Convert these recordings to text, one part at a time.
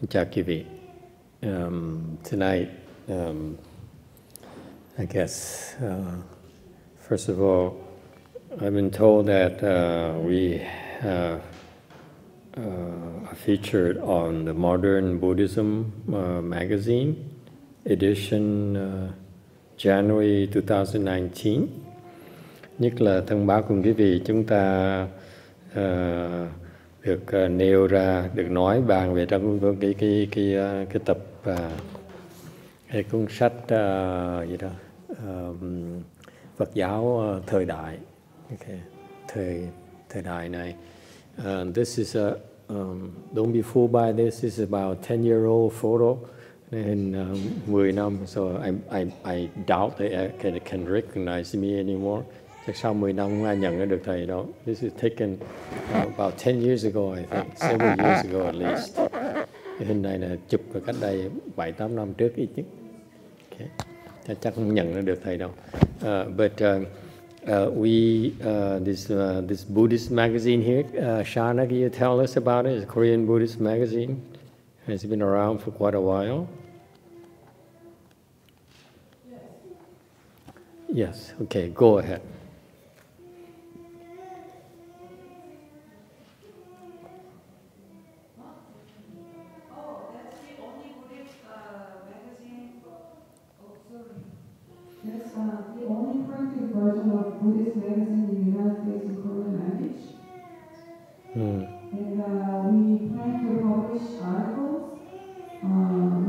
Chào quý vị. Tonight, I guess, first of all, I've been told that we are featured on the Modern Buddhism magazine, edition January 2019. Nhất là thông báo cùng quý vị, chúng ta được nêu ra, được nói bàn về trong cái tập cái cuốn sách gì đó Phật giáo thời đại, thời đại này. This is a don't be fooled by this. This is about 10-year-old photo in 10 năm, so I doubt they can recognize me anymore. Chắc sau 10 năm không ai nhận ra được thầy đâu. This is taken about 10 years ago, I think, several years ago at least. Cái hình này là chụp ở cách đây 7-8 năm trước ít nhất. Okay. Chắc không nhận ra được thầy đâu. But this Buddhist magazine here, Shana, can you tell us about it? It's a Korean Buddhist magazine. It's been around for quite a while. Yes, okay, go ahead. The only printed version of Buddhist magazine in the United States in Korean language. And we plan to publish articles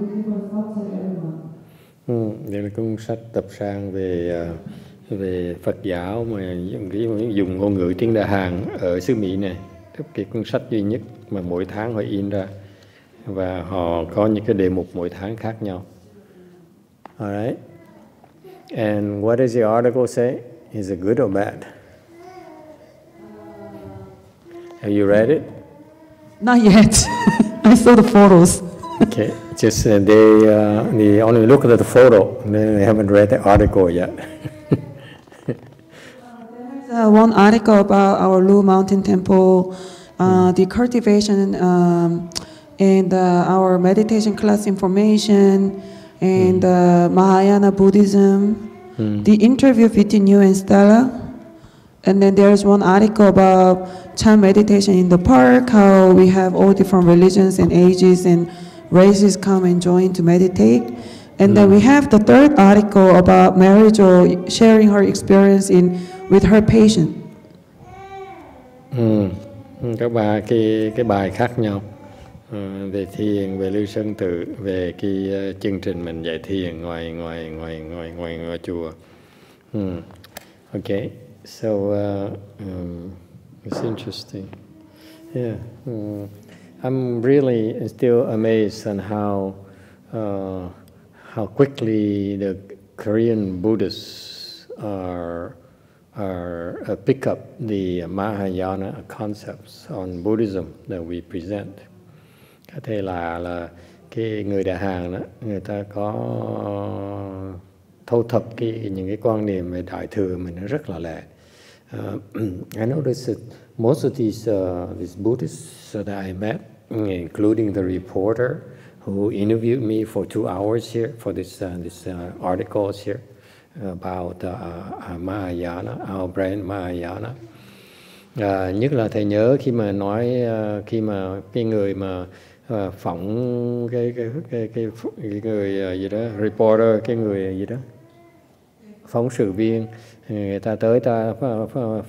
with different thoughts of everyone. Đây là cuốn sách tập san về Phật giáo mà dùng ngôn ngữ tiếng Đà Hàn ở xứ Mỹ này. Cái cuốn sách duy nhất mà mỗi tháng họ in ra, và họ có những cái đề mục mỗi tháng khác nhau. Alright. And what does the article say? Is it good or bad? Have you read it? Not yet. I saw the photos. Okay, just they only look at the photo. They haven't read the article yet. There's one article about our Wei Mountain Temple, the cultivation, and our meditation class information, and Mahayana Buddhism, the interview between you and Stella, and then there's one article about Chan meditation in the park, how we have all different religions and ages and races come and join to meditate. And then we have the third article about Mary Jo sharing her experience with her patient. Các cái bài khác nhau. Về thiền, về lưu sân tự, về cái chương trình mình dạy thiền ngoài chùa. Okay, so it's interesting. Yeah, I'm really still amazed on how quickly the Korean Buddhists pick up the Mahayana concepts on Buddhism that we present. Có thể là cái người Đà Hàn đó, người ta có thâu thập những cái quan niệm về Đại Thừa mình nó rất là lẹ. I noticed that most of these Buddhists that I met, including the reporter who interviewed me for 2 hours here for this articles here about Mahayana, our brand Mahayana. Nhất là thầy nhớ khi mà nói khi mà cái người mà phỏng cái người gì đó reporter, cái người gì đó phóng sự viên, người ta tới ta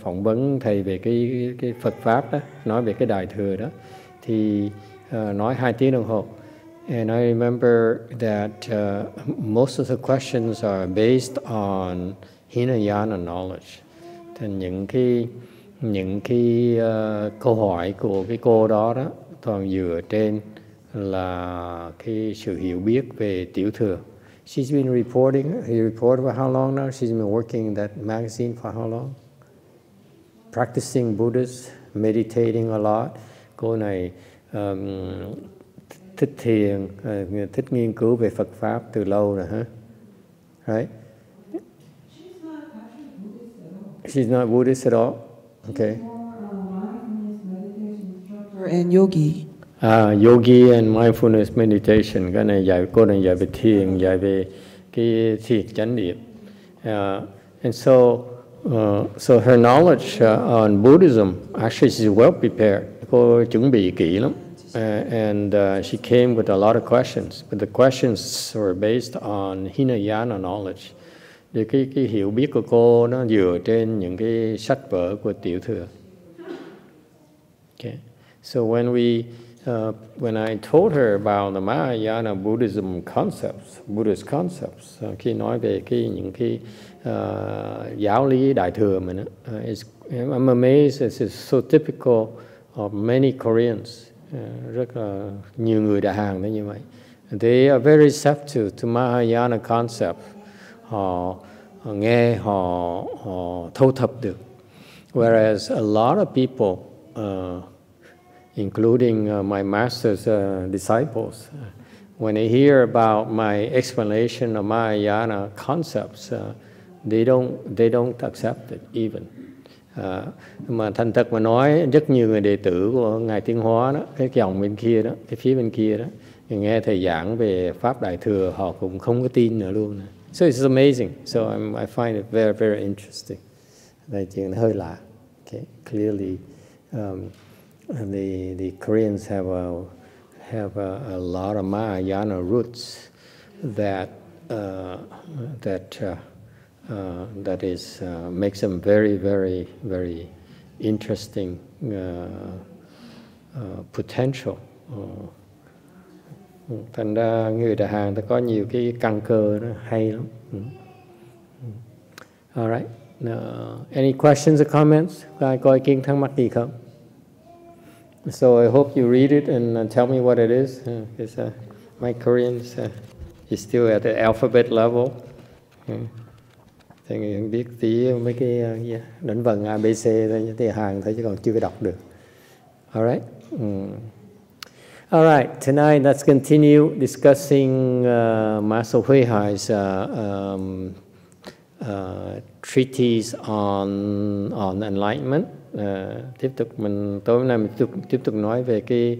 phỏng vấn thầy về cái Phật pháp đó, nói về cái Đại Thừa đó, thì nói 2 tiếng đồng hồ. And I remember that most of the questions are based on Hinayana knowledge. Thì những cái câu hỏi của cái cô đó toàn dựa trên là cái sự hiểu biết về tiểu thừa. She's been reporting. He reported for how long now? She's been working in that magazine for how long? Practicing Buddhist, meditating a lot. Cô này thích thiền, thích nghiên cứu về Phật pháp từ lâu rồi hả? Right? She's not Buddhist at all. Okay. And yogi. Yogi and mindfulness meditation. Cái này cô này dạy về thiền, dạy về cái thiền chánh niệm. And so her knowledge on Buddhism, actually she's well prepared. Cô chuẩn bị kỹ lắm. And she came with a lot of questions, but the questions were based on Hinayana knowledge. Thì cái hiểu biết của cô nó dựa trên những cái sách vở của tiểu thừa. Okay. So when I told her about the Mahayana Buddhism concepts, Buddhist concepts, khi nói về những cái giáo lý đại thừa mình, I'm amazed it's so typical of many Koreans. Rất là nhiều người Đại Hàn đó như vậy. They are very receptive to Mahayana concept. Họ nghe, họ thâu thập được. Whereas a lot of people, including my master's disciples, when they hear about my explanation of Mahayana concepts, they don't accept it even. Mà thành thật mà nói, rất nhiều người đệ tử của Ngài Tiến Hóa đó, cái dòng bên kia đó, cái phía bên kia đó, nghe thầy giảng về Pháp Đại Thừa, họ cũng không có tin nữa luôn. So it's amazing. So I find it very, very interesting. Đây chuyện hơi lạ. Okay. Clearly, the Koreans have a lot of Mahayana roots that makes them very, very, very interesting potential. Thành ra người Đại Hàn ta có nhiều cái căn cơ nó hay lắm. All right. Any questions or comments? Ai có ý kiến thắc mắc gì không? So I hope you read it and tell me what it is. Because my Korean is still at the alphabet level. Thì người biết tí mấy cái đánh vần ABC thôi, thì Hàn thôi chứ còn chưa có đọc được. All right. All right. Tonight, let's continue discussing Master YongHua's treatise on enlightenment. Tối hôm nay mình tiếp tục nói về cái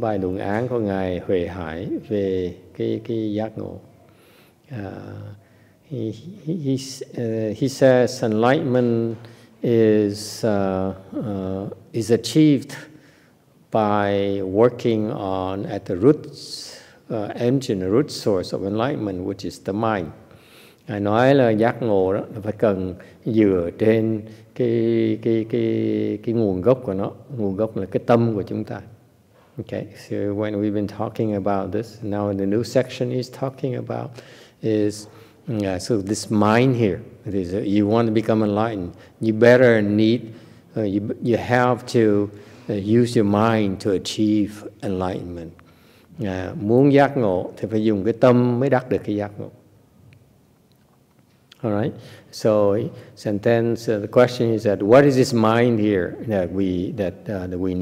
bài luận án của ngài HuiHai về cái giác ngộ. He says enlightenment is achieved by working at the engine, the root source of enlightenment, which is the mind. Ngài nói là giác ngộ đó phải cần dựa trên cái nguồn gốc của nó. Nguồn gốc là cái tâm của chúng ta. Okay, so when we've been talking about this, now in the new section he's talking about is so this mind here. It is, you want to become enlightened, you better need, you have to use your mind to achieve enlightenment. Muốn giác ngộ thì phải dùng cái tâm mới đắc được cái giác ngộ. All right. So then the question is that what is this mind here that we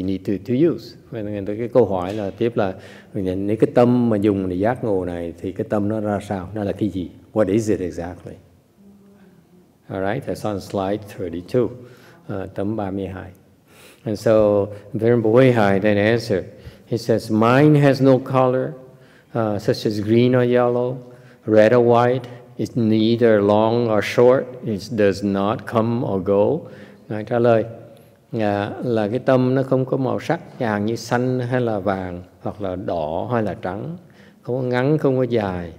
need to use? Cái câu hỏi là tiếp là nếu cái tâm mà dùng để giác ngộ này thì cái tâm nó ra sao? Nó là cái gì? What is it exactly? All right. That's on slide 32, tấm 32. And so Venerable HuiHai then answered. He says, mind has no color, such as green or yellow, red or white. It's neither long or short. It does not come or go. Ngài trả lời là cái tâm nó không có màu sắc, chẳng hạn như xanh hay là vàng, hoặc là đỏ hay là trắng, không có ngắn, không có dài,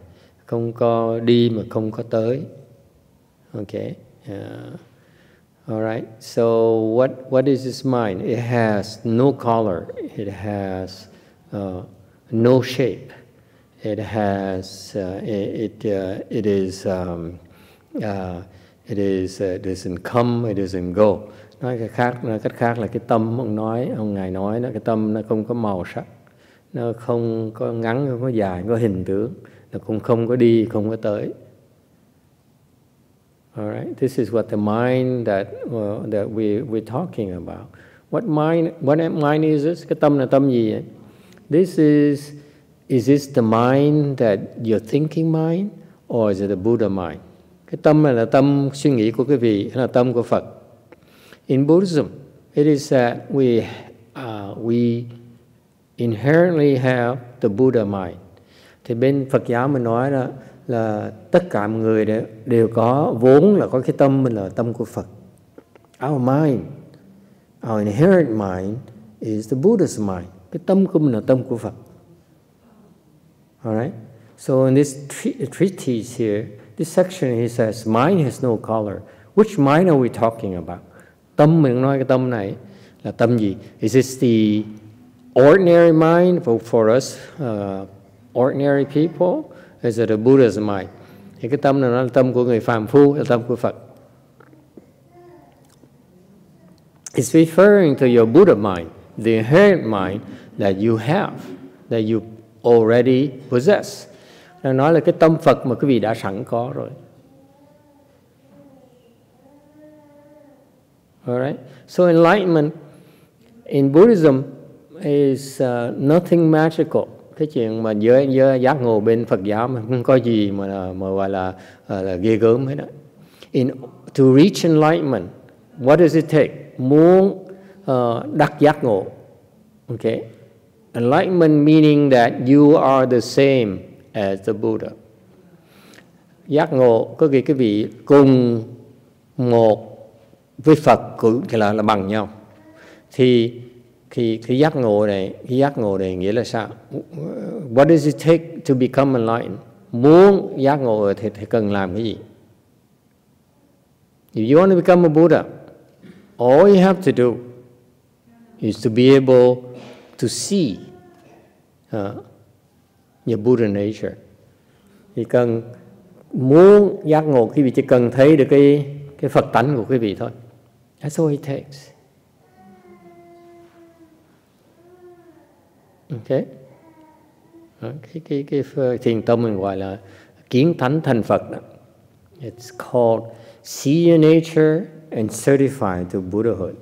không có đi mà không có tới. Okay. All right. So what is this mind? It has no color. It has no shape. It has it doesn't come, it doesn't go. Nói cách khác là cái tâm ông ngài nói nó cái tâm nó không có màu sắc, nó không có ngắn, không có dài, không có hình tướng, nó cũng không có đi, không có tới. All right, this is what the mind that we're talking about. What mind is this? Cái tâm là tâm gì vậy? This is this the mind that you're thinking mind, or is it the Buddha mind? Cái tâm này là tâm suy nghĩ của quý vị, hay là tâm của Phật? In Buddhism, it is that we inherently have the Buddha mind. Thì bên Phật giáo mình nói là tất cả mọi người đều có vốn là có cái tâm mình là tâm của Phật. Our mind, our inherent mind is the Buddha's mind. Cái tâm của mình là tâm của Phật. Alright? So in this treatise here, this section he says, mind has no color. Which mind are we talking about? Tâm mình nói cái tâm này là tâm gì? Is this the ordinary mind for us ordinary people? Is it a Buddha's mind? Thì cái tâm này nó là tâm của người phàm phu, là tâm của Phật. It's referring to your Buddha mind, the inherent mind that you have, that you already possess. Nó nói là cái tâm Phật mà quý vị đã sẵn có rồi. Alright? So enlightenment in Buddhism is nothing magical. Cái chuyện mà giới giác ngộ bên Phật giáo mà không có gì mà gọi là ghê gớm hết đó. To reach enlightenment, what does it take? Muốn đắc giác ngộ. Okay? Enlightenment meaning that you are the same as the Buddha. Giác ngộ có nghĩa quý vị cùng một với Phật cũng là bằng nhau. Thì cái giác ngộ này nghĩa là sao? What does it take to become enlightened? Muốn giác ngộ thì cần làm cái gì? If you want to become a Buddha, all you have to do is to be able to see your Buddha nature. Thì cần muốn giác ngộ quý vị chỉ cần thấy được cái Phật tánh của quý vị thôi. That's all it takes. Okay. Cái thiền tông mình gọi là kiến tánh thành Phật đó. It's called see your nature and certify to Buddhahood.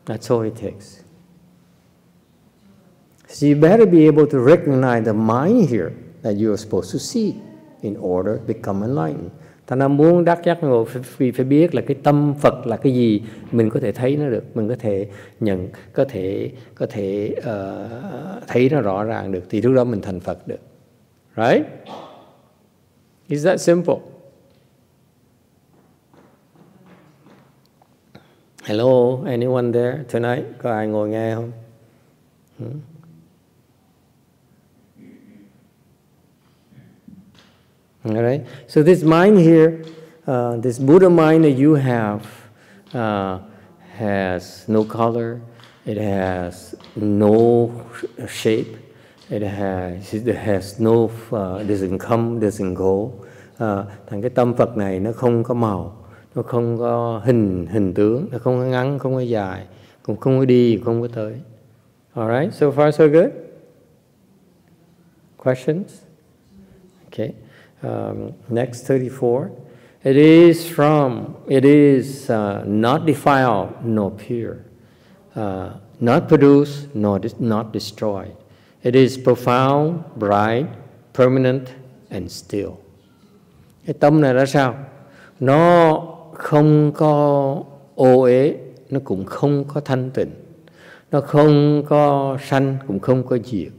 That's all it takes. So you better be able to recognize the mind here that you are supposed to see in order to become enlightened. Ta nào muốn đắc giác ngộ vì phải biết là cái tâm Phật là cái gì, mình có thể thấy nó được, mình có thể nhận, có thể thấy nó rõ ràng được, thì lúc đó mình thành Phật được. Right? Is that simple? Hello, anyone there tonight? Có ai ngồi nghe không? All right. So this mind here, this Buddha mind that you have, has no color. It has no shape. It has no doesn't come, doesn't go. Thành cái tâm Phật này nó không có màu, nó không có hình tướng, nó không có ngắn, không có dài, cũng không có đi, không có tới. All right. So far so good. Questions? Okay. Next 34. It is not defiled nor pure, not produced nor not destroyed. It is profound, bright, permanent, and still. Cái tâm này là sao? Nó không có ô uế, nó cũng không có thanh tịnh, nó không có sanh, cũng không có diệt.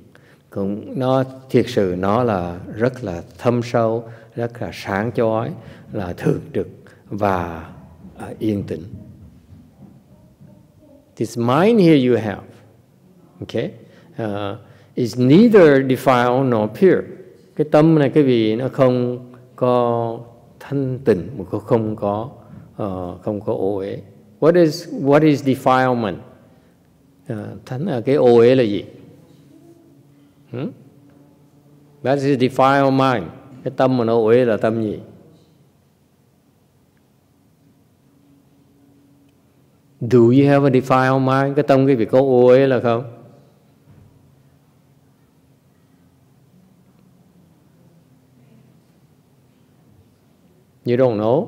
Nó thiệt sự nó là rất là thâm sâu, rất là sáng chói, là thường trực và yên tĩnh. This mind here you have, okay, is neither defiled nor pure. Cái tâm này cái vị nó không có thanh tịnh, mà không có ô uế. What is defilement? Cái ô uế là gì? That is defiled mind. Cái tâm mà nó uế là tâm gì? Do you have a defiled mind? Cái tâm cái việc có uế là không? You don't know?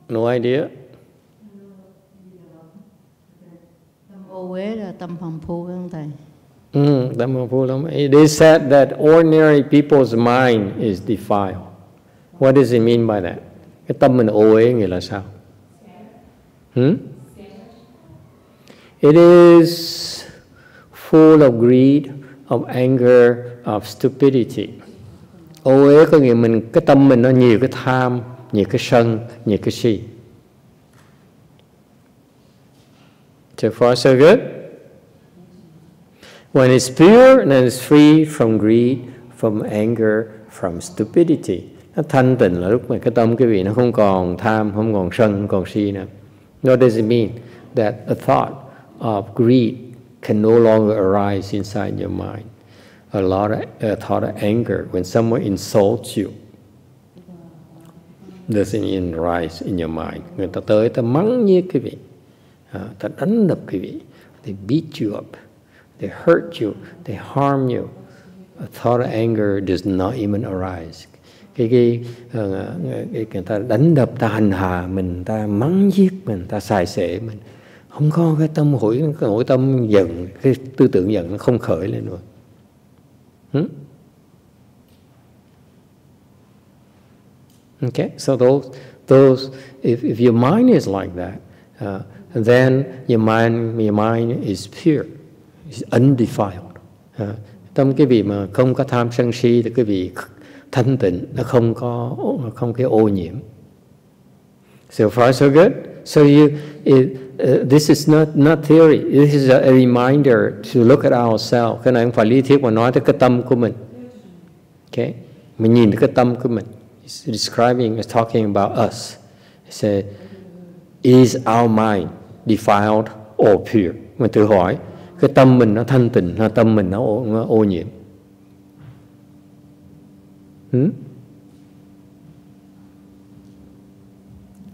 No idea. Tâm ô uế là tâm phàm phu phải không thầy? tâm không full of. It is said that ordinary people's mind is defiled. What does it mean by that? Cái tâm mình ô uế nghĩa là sao? It is full of greed, of anger, of stupidity. Ô uế có nghĩa cái tâm mình nó nhiều cái tham, nhiều cái sân, nhiều cái si. So far so good. When it's pure, then it's free from greed, from anger, from stupidity. Nó thanh tịnh là lúc mà cái tâm quý vị nó không còn tham, không còn sân, không còn si nữa. What does it mean? That a thought of greed can no longer arise inside your mind. A thought of anger when someone insults you doesn't even rise in your mind. Người ta tới ta mắng nhiếc quý vị, ta đánh đập quý vị, they beat you up, they hurt you, they harm you. A thought of anger does not even arise. Người ta đánh đập, ta hành hạ mình, ta mắng giết mình, ta xài xệ mình, không có cái tâm hội tâm giận, cái tư tưởng giận nó không khởi lên nữa. Okay, so those if your mind is like that, then your mind is pure, is undefiled. Tâm cái vị mà không có tham sân si thì cái vị thanh tịnh, nó không cái ô nhiễm. So far so good. So this is not theory. This is a reminder to look at ourselves. Cái này không phải lý thuyết mà nói tới cái tâm của mình. Okay, mình nhìn tới cái tâm của mình. It's describing, it's talking about us. It says, is our mind defiled or pure? Mình tự hỏi, cái tâm mình nó thanh tịnh hay tâm mình nó ô nhiễm?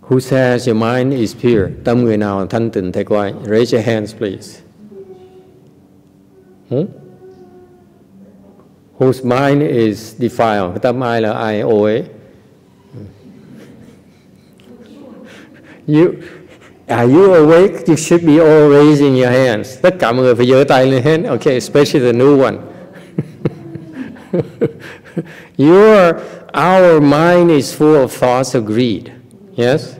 Who says your mind is pure? Tâm người nào thanh tịnh thầy coi? Raise your hands, please. Whose mind is defiled? Cái tâm ai là ai ô uế? Are you awake? You should be all raising your hands. Tất cả mọi người phải giơ tay lên hết. Okay, especially the new one. Our mind is full of thoughts of greed. Yes?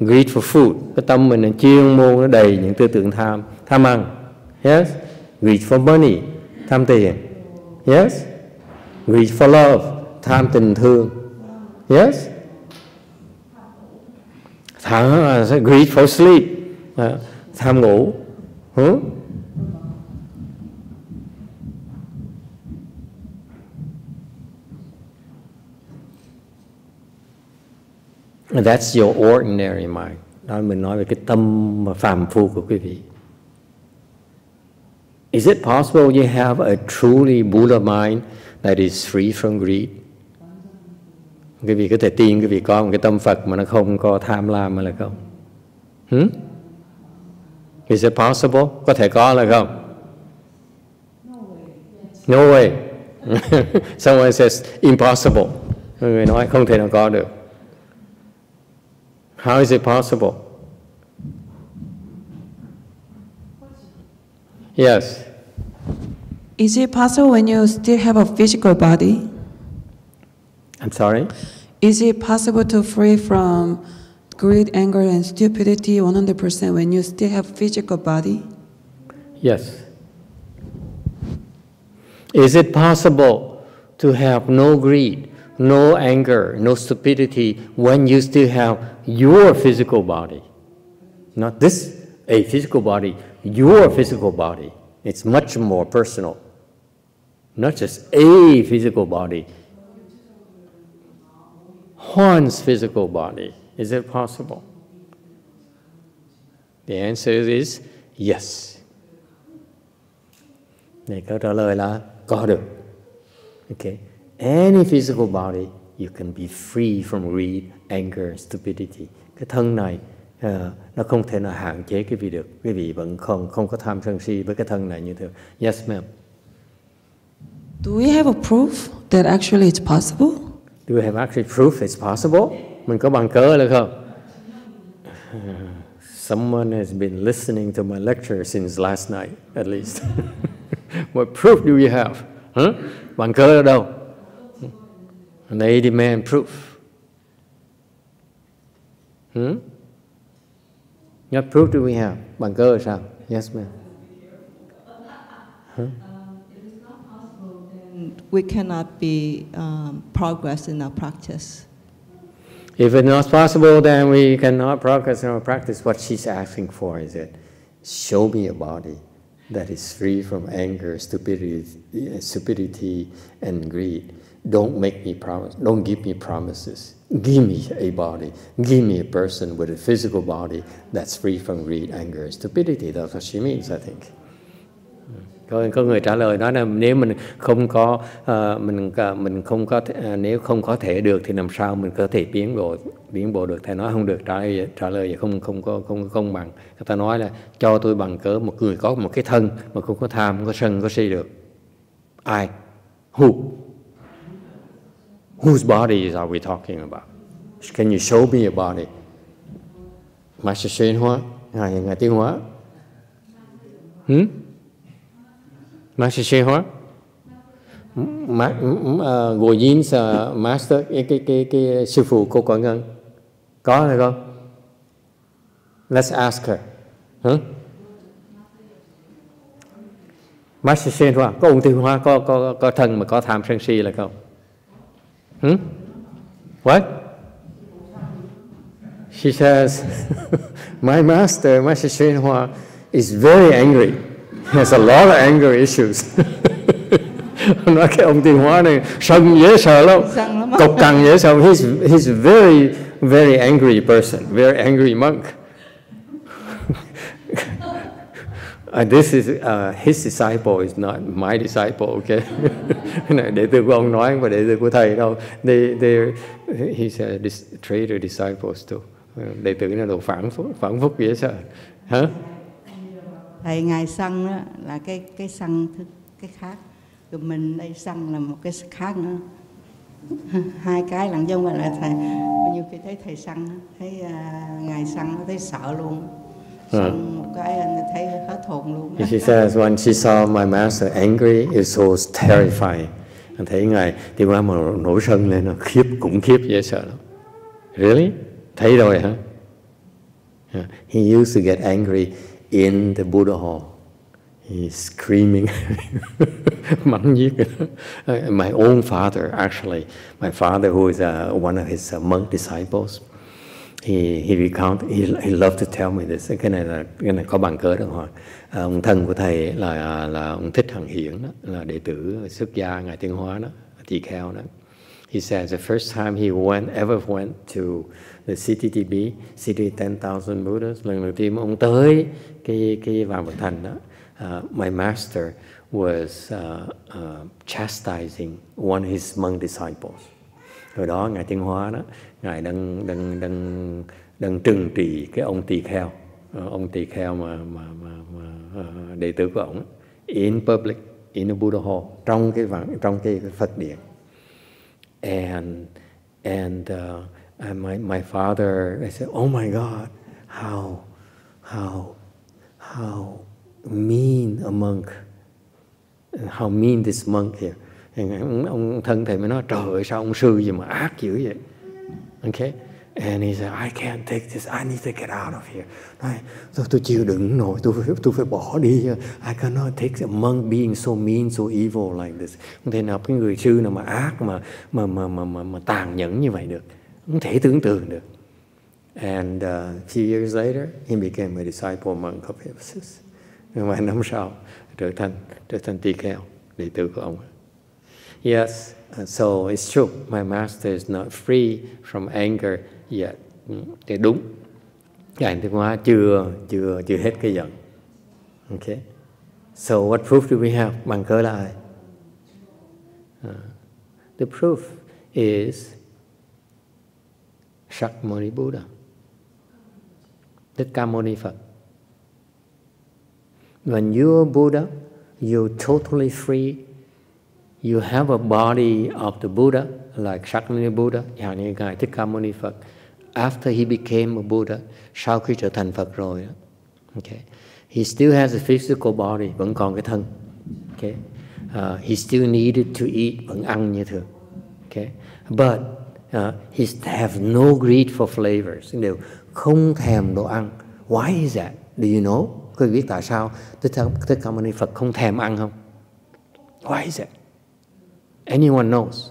Greed for food. Cái tâm mình là chuyên môn, nó đầy những tư tưởng tham ăn. Yes? Greed for money, tham tiền. Yes? Greed for love, tham tình thương. Yes? Greed for sleep, tham ngủ. That's your ordinary mind. Đó mình nói về cái tâm phàm phu của quý vị. Is it possible you have a truly Buddha mind that is free from greed? Quý vị có thể tin quý vị có một cái tâm Phật mà nó không có tham lam hay là không? Is it possible? Có thể có là không? No way. Someone says impossible. Người nói không thể nào có được. How is it possible? Yes. Is it possible when you still have a physical body? I'm sorry? Is it possible to free from greed, anger, and stupidity 100% when you still have physical body? Yes. Is it possible to have no greed, no anger, no stupidity when you still have your physical body? Not this, a physical body, your physical body. It's much more personal. Not just a physical body. One's physical body. Is it possible? The answer is yes. Để câu trả lời là có được. Okay. Any physical body, you can be free from greed, anger, stupidity. Cái thân này nó không thể nào hạn chế cái vị được. Quý vị vẫn không có tham sân si với cái thân này như thế. Yes, ma'am. Do we have a proof that actually it's possible? Do we have actually proof it's possible? Mình có bằng cớ là không? Someone has been listening to my lecture since last night, at least. What proof do we have? Huh? Bằng cớ ở đâu? And they demand proof. What proof do we have? Bằng cớ là sao? Yes, ma'am. It is not possible, then we cannot be progress in our practice. If it's not possible, then we cannot progress in our practice. What she's asking for is that, show me a body that is free from anger, stupidity, and greed. Don't make me promise. Don't give me promises. Give me a body. Give me a person with a physical body that's free from greed, anger, stupidity. That's what she means, I think. Có người trả lời nói là nếu mình không có nếu không có thể được thì làm sao mình có thể biến bộ được? Thầy nói không được, trả lời vậy không công bằng. Người ta nói là cho tôi bằng cớ một người có một cái thân mà không có tham, không có sân, không có si được. Ai? Who? Whose bodies are we talking about? Can you show me a body? Master YongHua, Ngài Tiến Hóa. Master YongHua, Ngồi Diên Master, cái sư phụ cô Cõi Ngân, có hay không? Let's ask her. Master YongHua, có ông Tiến Hóa có thân mà có tham sân si là không? What? She says, my master, Master YongHua, is very angry. He has a lot of anger issues. Nói cái ông Tiến Hóa này sân dễ sợ lắm, cộc cằn dễ sợ. He's very, very angry person, very angry monk. This is his disciple, is not my disciple, okay? Đệ tử của ông nói không phải đệ tử của thầy đâu. He's a traitor disciples too. Đệ tử này đồ phản phúc dễ sợ. Hả? Thầy Ngài sân đó, là cái sân cái khác, rồi mình đây sân là một cái khác nữa. Hai cái lặng giống là thầy. Nhiều khi thấy thầy sân, thấy Ngài sân thấy sợ luôn. Một cái thấy hết hồn luôn. She says when she saw my master angry, it was terrifying. Thấy Ngài Tiến Hóa mà nổi sân lên là khủng khiếp dễ sợ lắm. Really? Thấy rồi hả? He used to get angry in the Buddha hall. He's screaming, mắng nhiếc. My own father, actually, my father, who is one of his monk disciples, he loved to tell me this. Cái này có bằng cớ đâu. Ông thân của thầy là ông Thích Hằng Hiển đó, là đệ tử xuất gia Ngài Tiến Hóa đó, tỳ kheo đó. He says the first time he ever went to the CTTB, City 10,000 Buddhas, lần đầu tiên ông tới cái Vạn Vật Thành đó, my master was chastising one of his monk disciples. Rồi đó Ngài Tiến Hóa đó, Ngài đang trừng trị cái ông tỳ kheo mà đệ tử của ông in public, in the Buddha hall, trong cái Phật điện. And my father, I said, oh my God, how mean a monk, how mean this monk here. Ông thân thầy mới nói, trời ơi sao ông sư gì mà ác dữ vậy. Okay. And he said, I can't take this, I need to get out of here. Nói, tôi chịu đựng nổi, tôi phải bỏ đi. I cannot take a monk being so mean, so evil like this. Không thể nào cái người sư nào mà ác, mà tàn nhẫn như vậy được. Không thể tưởng tượng được. And a few years later, he became a disciple monk of Ephesus. Vài năm sau, trở thành tỳ kheo, đệ tử của ông. Yes, so it's true. My master is not free from anger yet. Thì đúng. Ngài Tiến Hóa chưa hết cái giận. Okay. So what proof do we have? Bằng cớ là ai? The proof is Shakyamuni Buddha. Thích Ca Mâu Ni Phật. When you're Buddha, you're totally free. You have a body of the Buddha, like Shakyamuni Buddha, như Ngài Thích Ca Mâu Ni Phật. After he became a Buddha, sau khi trở thành Phật rồi, okay, he still has a physical body, vẫn còn cái thân. Okay, he still needed to eat, vẫn ăn như thường. Okay, but he have no greed for flavors, đều không thèm đồ ăn. Why is that? Do you know? Quý vị biết tại sao Thích Ca Mâu Ni Phật không thèm ăn không? Why is that? Anyone knows?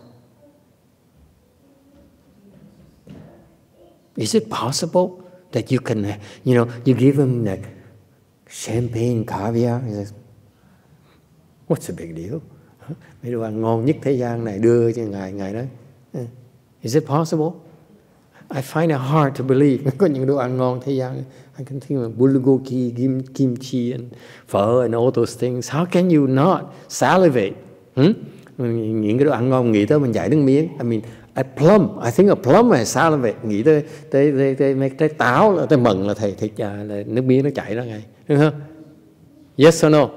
Is it possible that you can, you give him like champagne, caviar? He says, what's the big deal? Mấy đồ ăn ngon nhất thế gian này đưa cho ngài đó. Is it possible? I find it hard to believe. Có những đồ ăn ngon thế gian. I can think of bulgogi, kimchi, and phở, and all those things. How can you not salivate? Những cái đồ ăn ngon nghĩ tới mình chảy nước miếng. I mean, a plum. I think a plum is salivate. Nghĩ tới mấy trái táo, tới mận là là nước miếng nó chảy ra ngay. Đúng không? Yes or no?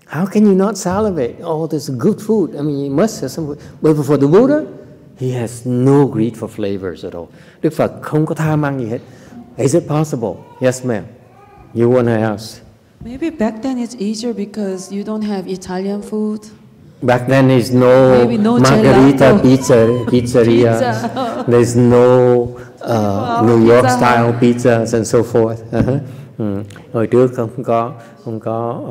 How can you not salivate? Oh, this is good food. I mean, you must have some food. But for the Buddha, he has no greed for flavors at all. Đức Phật không có tham ăn gì hết. Is it possible? Yes, ma'am. You want to ask? Maybe back then it's easier because you don't have Italian food. Back then there's no margarita pizzeria. There's no New York style pizzas and so forth. Hồi trước không có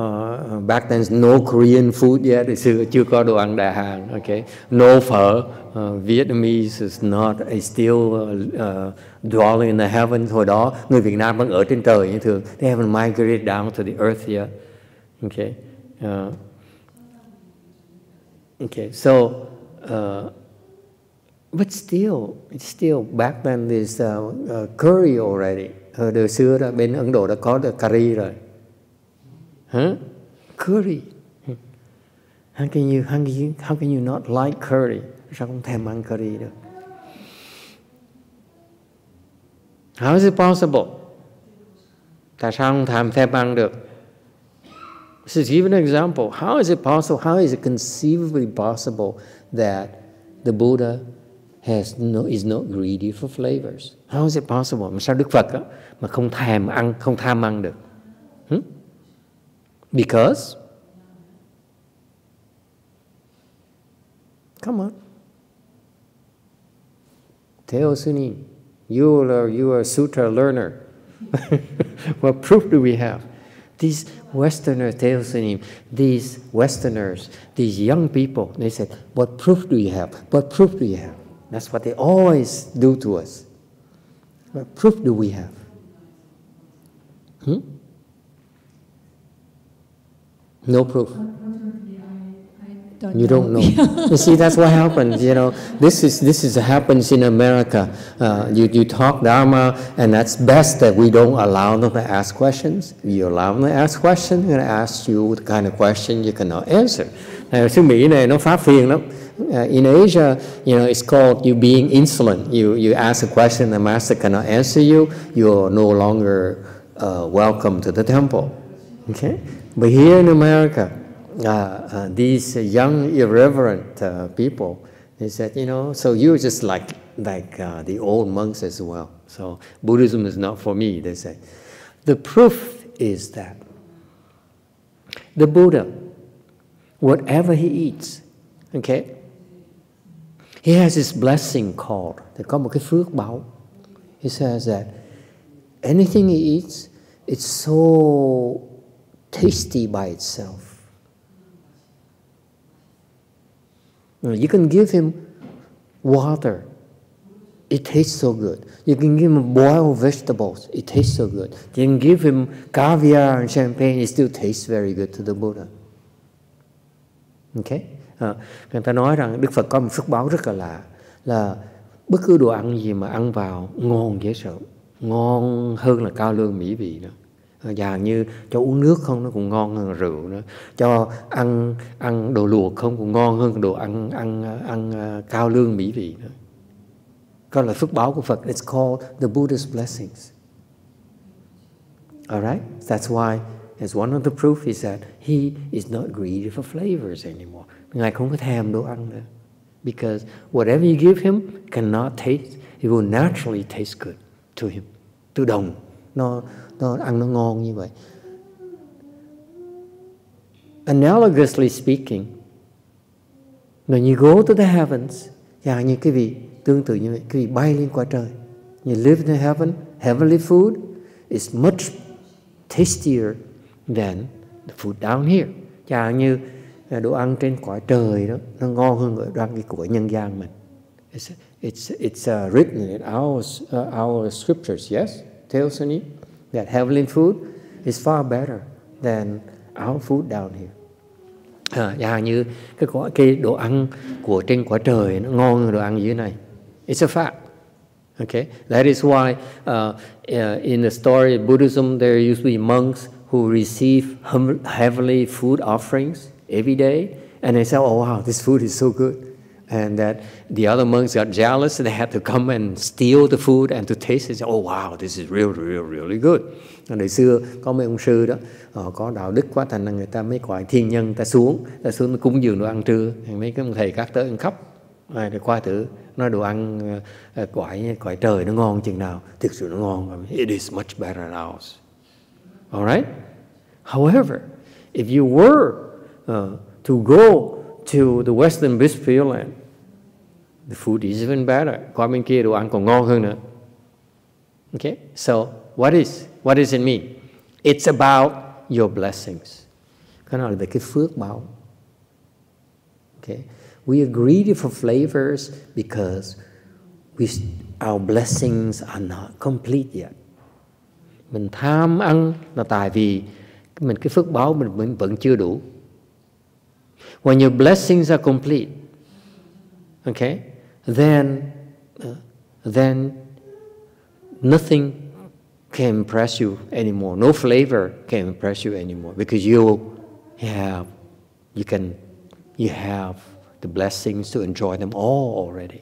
back then no Korean food yet. Hồi xưa chưa có đồ ăn Đà Hàn. Okay, no phở. Vietnamese is still dwelling in the heavens. Hồi đó người Việt Nam vẫn ở trên trời như thường. They haven't migrated down to the earth yet. Okay. Okay, so but it's still back then there's curry already. Đời xưa đó bên Ấn Độ đã có được curry rồi. Curry. How can you not like curry? Sao không thèm ăn curry được? How is it possible? Tại sao không thèm ăn được? This is even an example. How is it possible? How is it conceivably possible that the Buddha is not greedy for flavors? How is it possible? Mà sao Đức Phật mà không tham ăn được? Because, come on, Theo Sunim, you are a sutra learner. What proof do we have? These Westerners, Theo Sunim, these Westerners, these young people, they said, what proof do you have? What proof do you have? That's what they always do to us. What proof do we have? No proof. You don't know. You see, that's what happens. This happens in America. You talk Dharma, and that's best that we don't allow them to ask questions. You allow them to ask questions, they're going to ask you the kind of question you cannot answer. Xứ Mỹ này nó phá phiền lắm. In Asia, it's called you being insolent. You ask a question, the master cannot answer you. You're no longer welcome to the temple. Okay, but here in America. These young, irreverent people, they said, so you're just like the old monks as well. So Buddhism is not for me, they say. The proof is that the Buddha, whatever he eats, okay, he has his blessing called. Thì có một cái phước báu. He says that anything he eats, it's so tasty by itself. You can give him water, it tastes so good. You can give him boiled vegetables, it tastes so good. You can give him caviar and champagne, it still tastes very good to the Buddha. Okay? Người ta nói rằng Đức Phật có một phước báo rất là lạ, là bất cứ đồ ăn gì mà ăn vào ngon dễ sợ, ngon hơn là cao lương mỹ vị nữa. Và như cho uống nước không nó cũng ngon hơn rượu nữa, cho ăn đồ luộc không cũng ngon hơn đồ ăn cao lương mỹ vị nữa. Đó là phước báo của Phật. It's called the Buddha's blessings. Alright, that's why as one of the proof is that he is not greedy for flavors anymore. Ngài không có thèm đồ ăn nữa, because whatever you give him cannot taste, it will naturally taste good to him. Tự động nó ăn nó ngon như vậy. Analogously speaking, when you go to the heavens, chẳng như cái vị tương tự như vậy, cái vị bay lên cõi trời. You live in heaven, heavenly food is much tastier than the food down here. Chẳng như đồ ăn trên cõi trời đó, nó ngon hơn đồ ăn của nhân gian mình. It's written in our scriptures, yes, tells me that heavenly food is far better than our food down here. Chẳng như cái đồ ăn của trên cõi trời nó ngon hơn đồ ăn dưới này. It's a fact. Okay, that is why in the story of Buddhism there used to be monks who receive heavenly food offerings every day, and they say, "Oh wow, this food is so good," and that the other monks got jealous, and they had to come and steal the food and to taste it. Say, "Oh wow, this is really good." Đời xưa có mấy ông sư đó có đạo đức quá, thành là người ta mới gọi thiên nhân ta xuống cúng dường đồ ăn trưa, mấy cái ông thầy các tới ăn khắp, để qua thử nói đồ ăn cõi trời nó ngon chừng nào. Thực sự nó ngon, it is much better than ours. All right. However, if you were to go to the Western Blissful Land, the food is even better. Qua bên kia đồ ăn còn ngon hơn nữa. Okay, so what does it mean? It's about your blessings. Cái nói là về cái phước báo. Okay, we are greedy for flavors because our blessings are not complete yet. Mình tham ăn là tại vì cái phước báo mình vẫn chưa đủ. When your blessings are complete, okay, then nothing can impress you anymore. No flavor can impress you anymore because you have the blessings to enjoy them all already.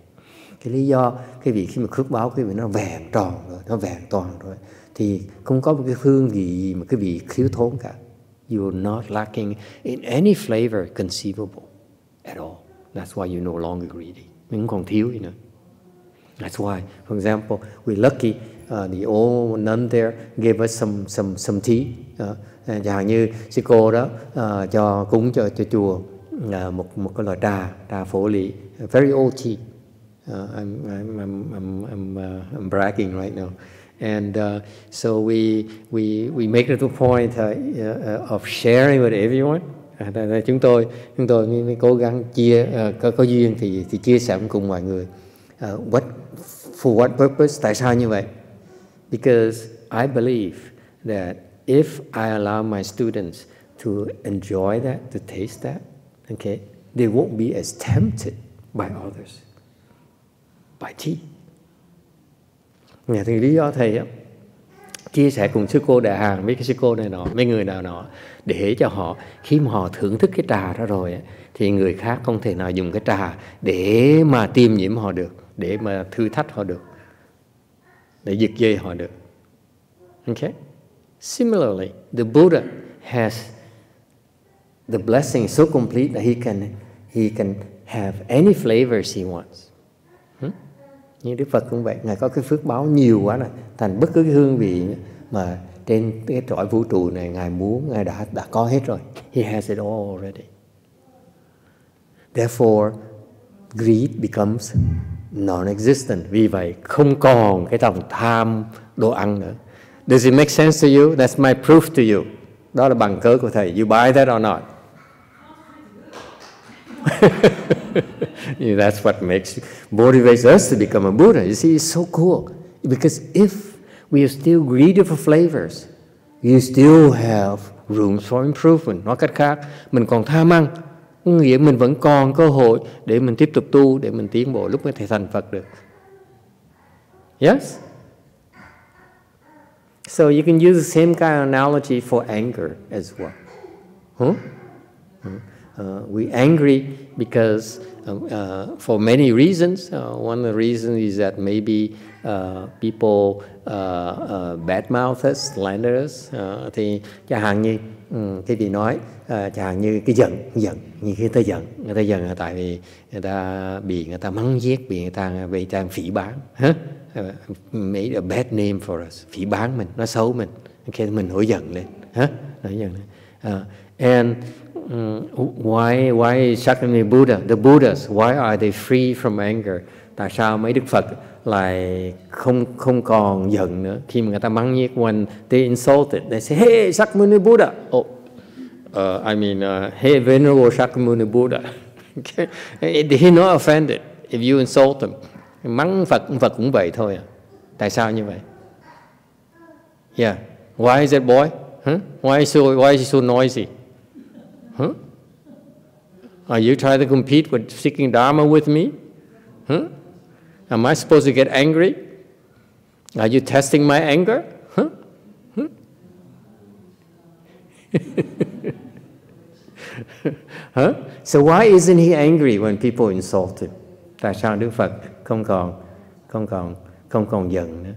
Cái lý do cái vị khi mà phước báo cái vị nó vẹn toàn rồi, thì không có một cái hương gì mà cái vị thiếu thốn cả. You are not lacking in any flavor conceivable at all. That's why you're no longer greedy. Mình không còn thiếu gì nữa. That's why, for example, we're lucky. The old nun there gave us some tea. Chẳng hạn như sư cô đó cho cúng cho chùa một cái loại trà phổ lý, very old tea. I'm bragging right now. And so we make it a point of sharing with everyone. Chúng tôi mới cố gắng có duyên thì chia sẻ cùng mọi người. For what purpose? Tại sao như vậy? Because I believe that if I allow my students to enjoy that, to taste that, okay, they won't be as tempted by others, by tea. Nhà thì lý do thầy chia sẻ cùng sư cô Đại Hàn, mấy cái sư cô này nọ, mấy người nào nọ, để cho họ khi mà họ thưởng thức cái trà đó rồi thì người khác không thể nào dùng cái trà để mà tiêm nhiễm họ được, để mà thử thách họ được, để giật dây họ được. Okay? Similarly, the Buddha has the blessing so complete that he can have any flavors he wants. Như Đức Phật cũng vậy, Ngài có cái phước báo nhiều quá này, thành bất cứ cái hương vị mà trên cái trọi vũ trụ này Ngài muốn, Ngài đã có hết rồi. He has it all already. Therefore, greed becomes non-existent. Vì vậy, không còn cái lòng tham đồ ăn nữa. Does it make sense to you? That's my proof to you. Đó là bằng cớ của thầy. You buy that or not? That's what motivates us to become a Buddha. You see, it's so cool. Because if we are still greedy for flavors, you still have room for improvement. Nói cách khác, mình còn tham ăn, nghĩa mình vẫn còn cơ hội để mình tiếp tục tu, để mình tiến bộ, lúc mới thể thành Phật được. Yes? So you can use the same kind of analogy for anger as well. We're angry because for many reasons. One of the reasons is that maybe people badmouth us, slander us. Thì chẳng hạn như cái gì nói, chẳng hạn như cái giận, như người ta giận là tại vì người ta bị người ta mắng giết, bị người ta phỉ báng, made a bad name for us, phỉ báng mình, nói xấu mình, khi mình nổi giận lên, nổi giận lên. And Why Shakyamuni Buddha, the Buddhas, why are they free from anger? Tại sao mấy Đức Phật lại không còn giận nữa khi mà người ta mắng nhiếc? When they insulted, they say, hey Shakyamuni Buddha. Oh, hey Venerable Shakyamuni Buddha. Okay. He not offended if you insult him. Mắng Phật cũng vậy thôi à. Tại sao như vậy? Yeah. Why is that boy? Huh? Why is he so noisy? Huh? Are you trying to compete with seeking Dharma with me? Huh? Am I supposed to get angry? Are you testing my anger? Huh? Huh? Huh? So why isn't he angry when people insult him? Tại sao Đức Phật không còn giận nữa?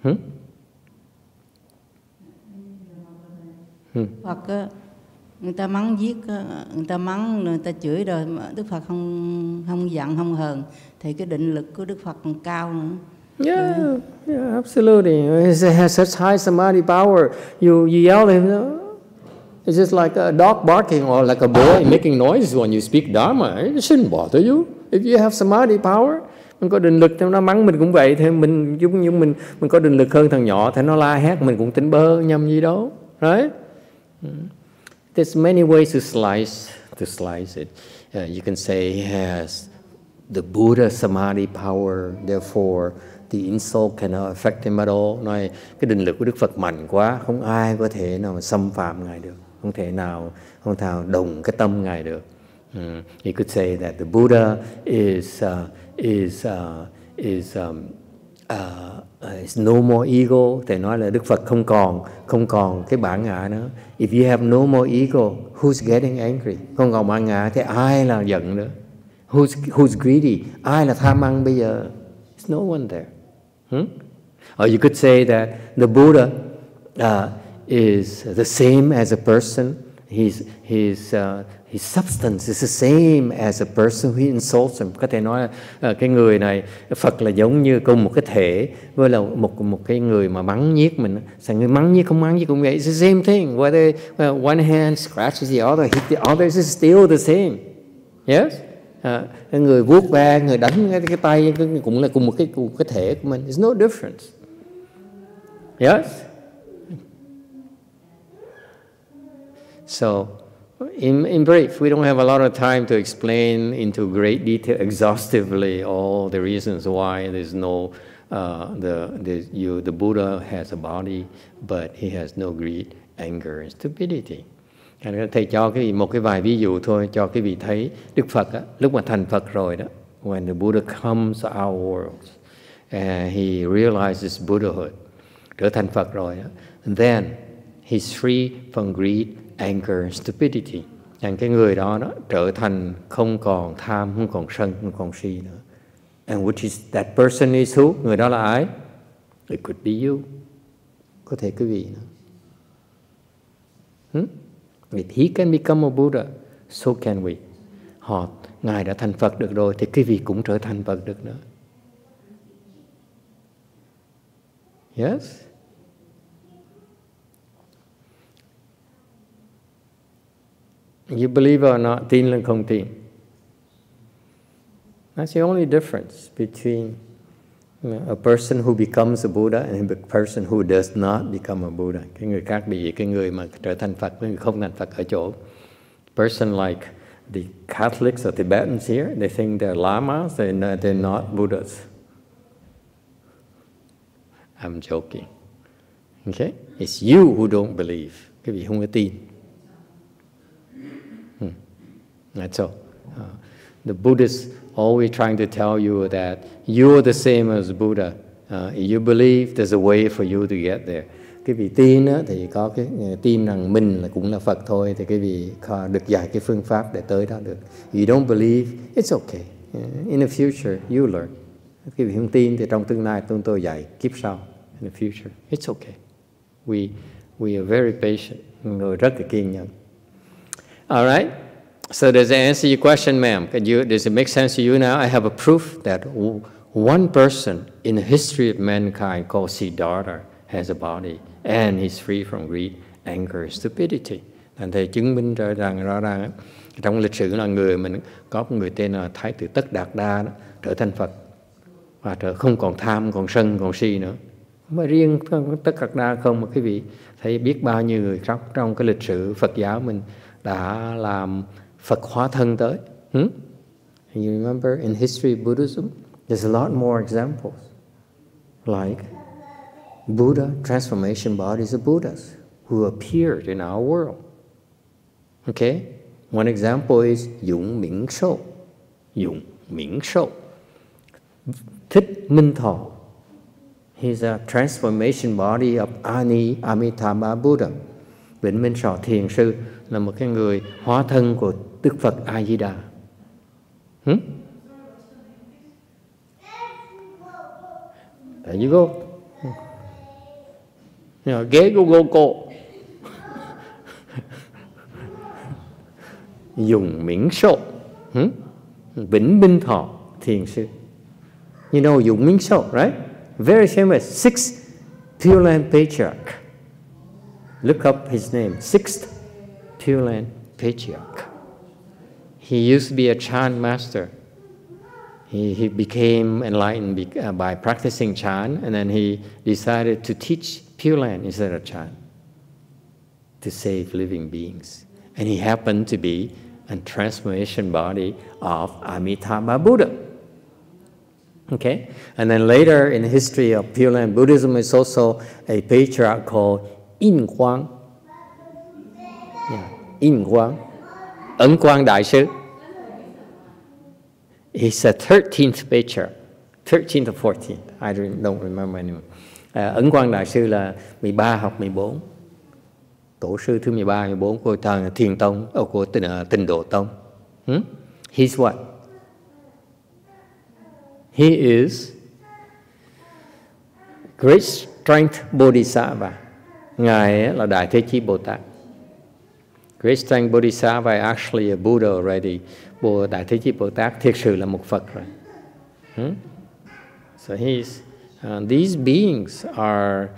Huh? Phật á, người ta mắng giết, người ta mắng, người ta chửi rồi, Đức Phật không giận, không hờn, thì cái định lực của Đức Phật còn cao nữa. Yeah, absolutely. He has such high samadhi power. You yell at him, it's just like a dog barking or like a boy making noise when you speak Dharma. It shouldn't bother you. If you have samadhi power, mình có định lực thì nó mắng mình cũng vậy. Thì mình giống như mình có định lực hơn thằng nhỏ thì nó la hét mình cũng tỉnh bơ, nhầm gì đâu, right? There's many ways to slice it. You can say he has the Buddha samadhi power, therefore the insult cannot affect him at all. Nói cái định lực của Đức Phật mạnh quá, không ai có thể nào mà xâm phạm ngài được, không thể nào đồng cái tâm ngài được. You could say that the Buddha is no more ego. Thầy nói là Đức Phật không còn cái bản ngã nữa. If you have no more ego, who's getting angry? Không còn bản ngã thì ai là giận nữa? Who's greedy? Ai là tham ăn bây giờ? There's no one there. Or you could say that the Buddha is the same as a person. His substance is the same as a person who insults him. Có thể nói cái người này, Phật là giống như cùng một cái thể với là một cái người mà mắng nhiếc mình. Sao người mắng nhiếc không mắng nhiếc cũng vậy. It's the same thing. Whether one hand scratches the other, hit the other, it's still the same. Yes? Người vuốt ve, người đánh cái tay cũng là cùng một cái thể của mình. There's no difference. Yes? So, in brief, we don't have a lot of time to explain into great detail exhaustively all the reasons why there's no the Buddha has a body, but he has no greed, anger, and stupidity. Thầy cho một cái vài ví dụ thôi cho quý vị thấy Đức Phật á, lúc mà thành Phật rồi đó, when the Buddha comes to our world and he realizes Buddhahood, trở thành Phật rồi đó, and then he's free from greed, anger, and stupidity. Cái người đó trở thành không còn tham, không còn sân, không còn si nữa. And which is that person is who? Người đó là ai? It could be you. Có thể quý vị nữa. If he can become a Buddha, so can we. Ngài đã thành Phật được rồi thì quý vị cũng trở thành Phật được nữa. Yes? You believe or not, tin lên không tin. That's the only difference between a person who becomes a Buddha and a person who does not become a Buddha. Cái người khác bị cái người mà trở thành Phật với người không thành Phật ở chỗ. Person like the Catholics or Tibetans here, they think they're lamas, they're not Buddhas. I'm joking. Okay? It's you who don't believe. Cái vị không có tin. That's all. The Buddhists always trying to tell you that you're the same as Buddha. If you believe, there's a way for you to get there. Cái vị tin á, thì có cái tin rằng mình cũng là Phật thôi, thì cái vị được dạy cái phương pháp để tới đó được. You don't believe, it's okay. In the future, you learn. Cái vị không tin thì trong tương lai tôi dạy kiếp sau. In the future, it's okay. We are very patient. Người rất là kiên nhẫn. All right. So does that answer your question, ma'am? Does it make sense to you now? I have a proof that one person in the history of mankind called Siddhartha has a body and he's free from greed, anger, and stupidity. Anh thầy chứng minh rằng rõ ràng trong lịch sử là mình có một người tên là Thái tử Tất Đạt Đa đó, trở thành Phật và không còn tham, còn sân, còn si nữa. Mà riêng Tất Đạt Đa không, mà quý vị thấy biết bao nhiêu người trong cái lịch sử Phật giáo mình đã làm Phật hóa thân tới. You remember in history of Buddhism, there's a lot more examples. Like Buddha, transformation bodies of Buddhas who appeared in our world. Okay? One example is Dụng Miễn Sâu. Dụng Miễn Sâu. Thích Minh Thọ. He's a transformation body of Amitabha Buddha. Vĩnh Minh Sọ Thiền Sư là một cái người hóa thân của Đức Phật A Di Đà. There you go. Ghế cô. Dùng Miễn Sâu. Vĩnh Minh Thọ Thiền Sư. You know Dụng Miễn Sâu, right? Very famous, 6th Pure Land Patriarch. Look up his name, 6th Pure Land Patriarch. He used to be a chant master. He became enlightened by practicing chant, and then he decided to teach Pure Land instead of chant to save living beings. And he happened to be a transformation body of Amitabha Buddha. Okay? And then later in the history of Pure Land Buddhism is also a patriarch called In Quang. In Quang. Ấn Quang Đại Sư. He's a 13th patriarch. 13th or 14th. I don't remember anymore. Ấn Quang Đại Sư là 13 hoặc 14. Tổ sư thứ 13, 14 của Thiền Tông, của Tịnh Độ Tông. He's what? He is Great Strength Bodhisattva. Ngài là Đại Thế Chí Bồ Tát. Great Strength Bodhisattva is actually a Buddha already. Đại Thế Chí Bồ Tát thiệt sự là một Phật rồi. So these beings are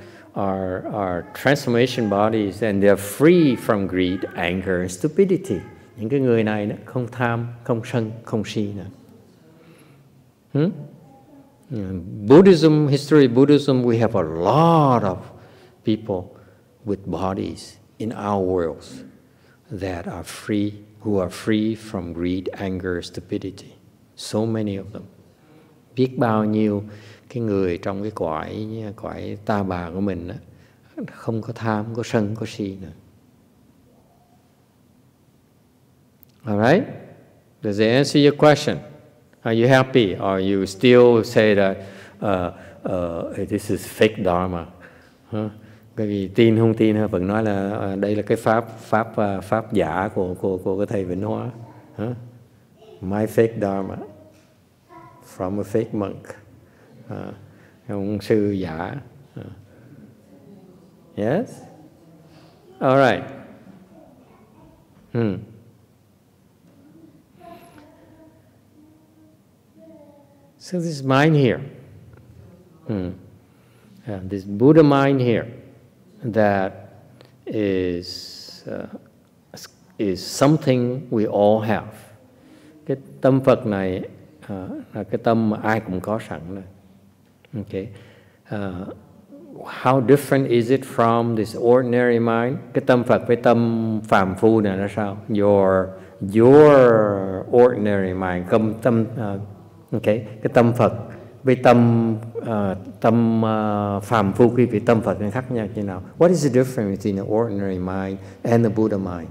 transformation bodies, and they're free from greed, anger, and stupidity. Những cái người này đó, không tham, không sân, không si nữa. Buddhism, history of Buddhism, we have a lot of people with bodies in our worlds that are free, who are free from greed, anger, stupidity. So many of them. Biết bao nhiêu cái người trong cái cõi ta bà của mình đó, không có tham, có sân, có si nữa. Alright? Does it answer your question? Are you happy? Or you still say that this is fake dharma? Bởi vì tin không tin vẫn nói là đây là cái pháp giả của cái thầy Vĩnh Hóa. My fake dharma from a fake monk. Ông sư giả. Yes? All right. So this mind here, this Buddha mind here, that is something we all have. Cái tâm Phật này là cái tâm mà ai cũng có sẵn rồi. Okay. How different is it from this ordinary mind? Cái tâm Phật với tâm phàm phu này là sao? Your ordinary mind, okay. Cái tâm Phật với tâm phàm phu, quý vị, tâm Phật nó khác nhau như nào? What is the difference between the ordinary mind and the Buddha mind?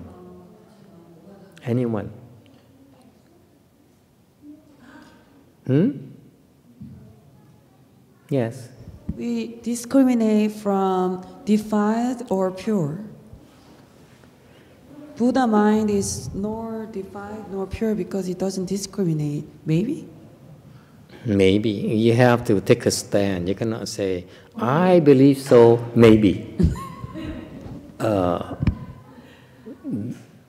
Anyone? Yes. We discriminate from defiled or pure. Buddha mind is nor defiled nor pure because it doesn't discriminate. Maybe? Maybe. You have to take a stand. You cannot say, I believe so, maybe.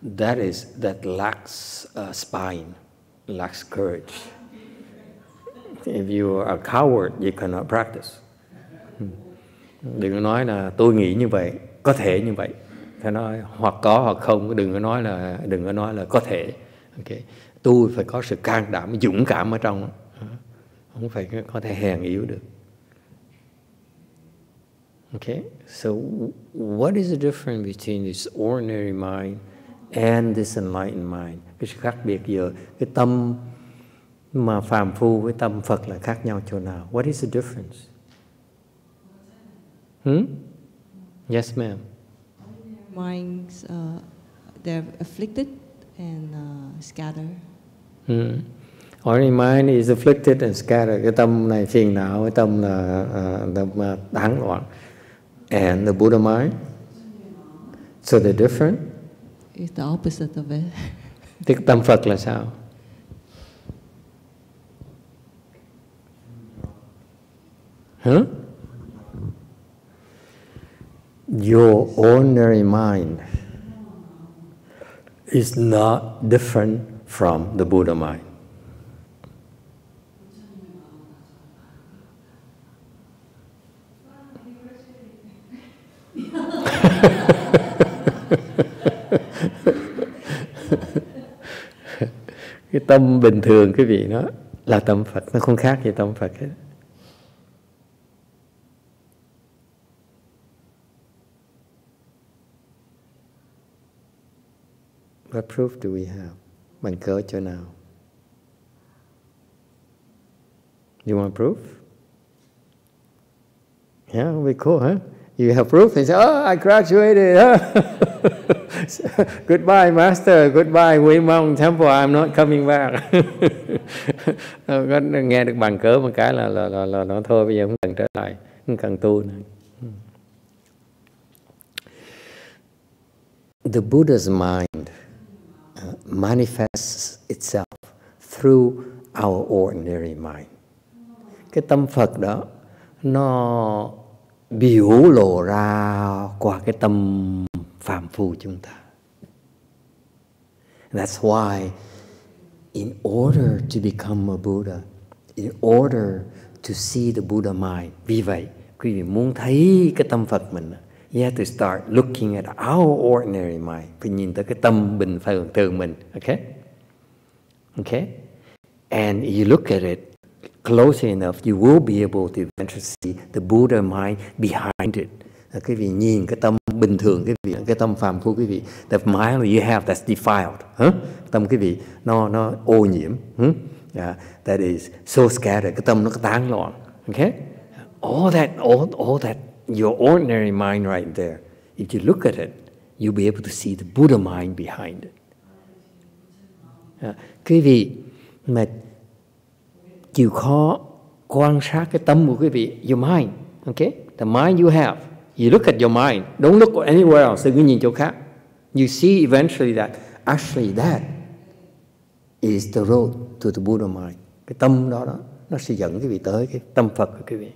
That lacks spine, lacks courage. If you are a coward, you cannot practice. Đừng nói là tôi nghĩ như vậy, có thể như vậy. phải nói hoặc có hoặc không, đừng có nói là có thể. Okay. Tu phải có sự can đảm, dũng cảm ở trong, không phải có thể hèn yếu được. Okay, so what is the difference between this ordinary mind and this enlightened mind? Cái sự khác biệt giữa cái tâm mà phàm phu với tâm Phật là khác nhau chỗ nào? What is the difference? Yes, ma'am. Minds, they're afflicted and scattered. Ordinary mind is afflicted and scattered. Cái tâm này phiền não, cái tâm là tâm tán loạn. And the Buddha mind, so they're different. It's the opposite of it. Cái tâm Phật là sao? Your ordinary mind is not different from the Buddha mind. Cái tâm bình thường quý vị nó là tâm Phật, nó không khác gì tâm Phật hết. What proof do we have? Bằng cớ chỗ nào? You want proof? Yeah, it'll be cool, huh? You have proof? They say, oh, I graduated. Goodbye, Master. Goodbye, Wei Mountain Temple. I'm not coming back. Có nghe được bằng cớ một cái là nó thôi, bây giờ không cần trở lại, không cần tu nữa. The Buddha's mind manifests itself through our ordinary mind. Cái tâm Phật đó nó biểu lộ ra qua cái tâm phàm phu chúng ta. That's why in order to become a Buddha, in order to see the Buddha mind, vì vậy quý vị muốn thấy cái tâm Phật mình, you have to start looking at our ordinary mind. Phải nhìn tới cái tâm bình thường mình. Okay? Okay? And you look at it close enough, you will be able to eventually see the Buddha mind behind it. Quý vị nhìn cái tâm bình thường, cái tâm phàm phu quý vị, the mind you have that's defiled, tâm quý vị nó ô nhiễm, that is so scattered, cái tâm nó tán loạn. Okay? All that your ordinary mind right there, if you look at it, you'll be able to see the Buddha mind behind it. Quý vị mà chịu khó quan sát cái tâm của quý vị, your mind, okay? The mind you have, you look at your mind, don't look anywhere else, đừng nhìn chỗ khác. You see eventually that actually that is the road to the Buddha mind. Cái tâm đó nó sẽ dẫn quý vị tới cái tâm Phật của quý vị.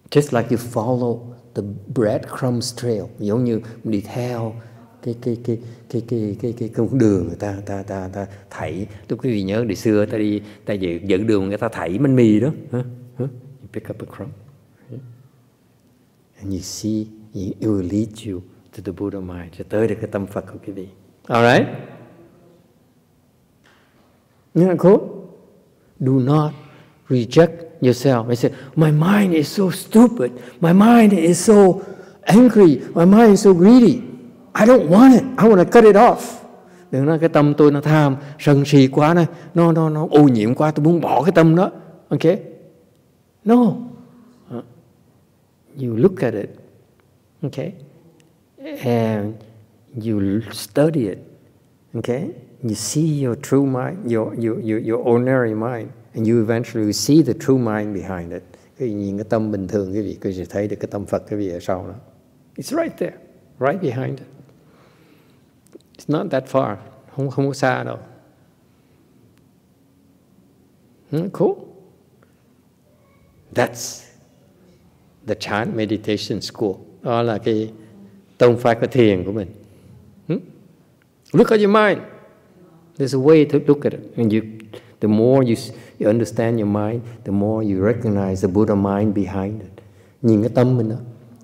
Just like you follow the breadcrumbs trail, giống như đi theo cái con đường người ta thảy. Lúc quý vị nhớ ngày xưa ta dẫn đường người ta thảy bánh mì đó, you pick up a crumb, and you see it will lead you to the Buddha mind, cho tới được cái tâm Phật của quý vị. Alright? Isn't that cool? Do not reject yourself. I say, my mind is so stupid. My mind is so angry. My mind is so greedy. I don't want it. I want to cut it off. Đừng nói cái tâm tôi nó tham, sân si quá, nó ô nhiễm quá, tôi muốn bỏ cái tâm đó. Okay? No. You look at it. Okay? And you study it. Okay? You see your true mind, your ordinary mind, and you eventually see the true mind behind it. Cái nhìn cái tâm bình thường quý vị, quý vị sẽ thấy được cái tâm Phật quý vị ở sau đó. It's right there, right behind it. It's not that far, không có xa đâu. Cool. That's the Chan meditation school. Đó là cái tông phái của thiền của mình. Look at your mind. There's a way to look at it, and the more you understand your mind, the more you recognize the Buddha mind behind it. Nhìn cái tâm mình đó,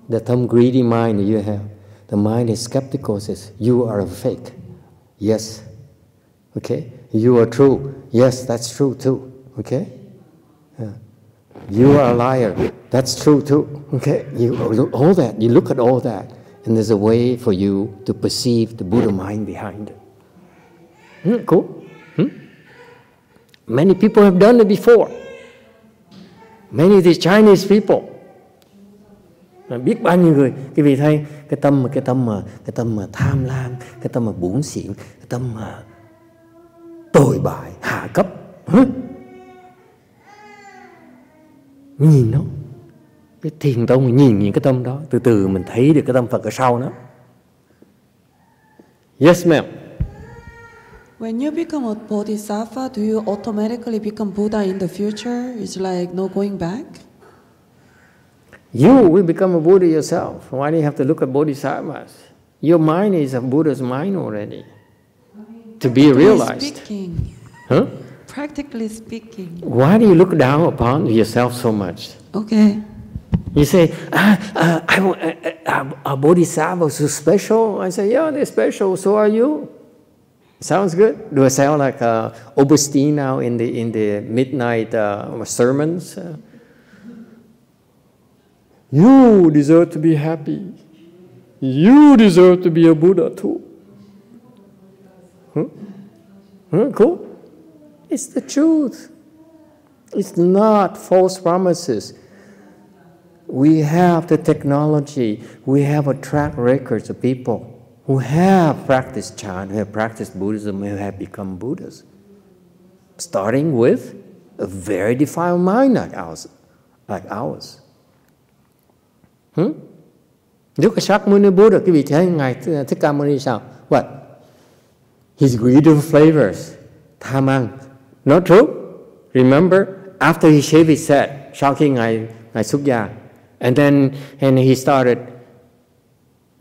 the tâm greedy mind that you have, The mind is skeptical, says, you are a fake. Yes. Okay? You are true. Yes, that's true too. Okay? You are a liar. That's true too. Okay? You all that. You look at all that, and there's a way for you to perceive the Buddha mind behind it. Cool? Many people have done it before. Many of these Chinese people. Biết bao nhiêu người, quý vị thấy cái tâm mà tham lam, cái tâm mà bủn xỉn, cái tâm mà tồi bại, hạ cấp. Nhìn nó, cái thiền tông nhìn những cái tâm đó, từ từ mình thấy được cái tâm Phật ở sau nó. Yes, ma'am. When you become a bodhisattva, do you automatically become Buddha in the future? It's like no going back? You will become a Buddha yourself. Why do you have to look at bodhisattvas? Your mind is a Buddha's mind already. To be realized. Huh? Practically speaking. Why do you look down upon yourself so much? Okay. You say, are bodhisattvas so special? I say, yeah, they're special, so are you. Sounds good? Do I sound like Augustine now in the midnight sermons? You deserve to be happy. You deserve to be a Buddha too. Cool? It's the truth. It's not false promises. We have the technology. We have a track record of people who have practiced chant, who have practiced Buddhism, who have become Buddhas. Starting with a very defiled mind like ours. Look at Shakyamuni Buddha. Quý vị thấy Ngài Thích Ca Mâu Ni sao? What? He's greedy of flavors. Tham ăn. Not true? Remember, after he shaved his head, sau khi Ngài xuất gia, and he started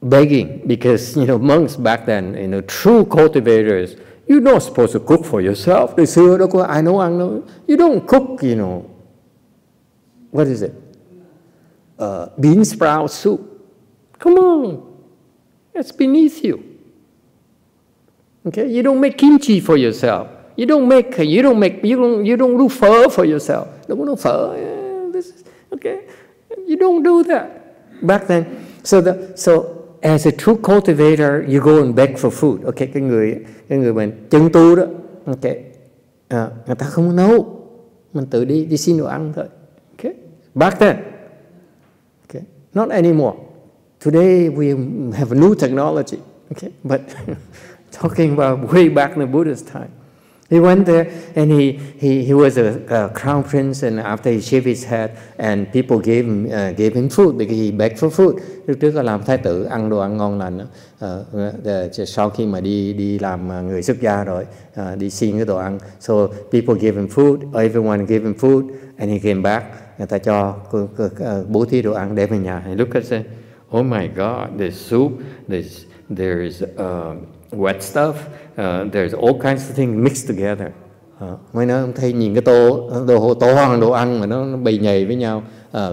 begging, because monks back then, true cultivators, you're not supposed to cook for yourself. Từ xưa đâu có ai nấu ăn đâu. You don't cook, what is it? Bean sprout soup. Come on, that's beneath you. Okay, you don't make kimchi for yourself. You don't do pho for yourself. Don't do pho. Okay, you don't do that. Back then, so as a true cultivator, you go and beg for food. Okay, cái người mình chân tu đó. Okay, người ta không nấu, mình tự đi xin đồ ăn thôi. Okay, back then. Okay, not anymore. Today we have a new technology. Okay, but talking about way back in the Buddha's time. He went there and he was a crown prince, and after he shaved his head, and people gave him food because he begged for food. Lúc trước là làm thái tử, ăn đồ ăn ngon lành. Sau khi mà đi làm người xuất gia rồi, đi xin cái đồ ăn. So people gave him food, everyone gave him food, and he came back. Người ta cho bố thí đồ ăn đem về nhà. He looked at say, oh my God, there's soup, there's wet stuff, there's all kinds of things mixed together. Mấy nó thấy nhìn cái tô hoang đồ ăn mà nó bầy nhầy với nhau.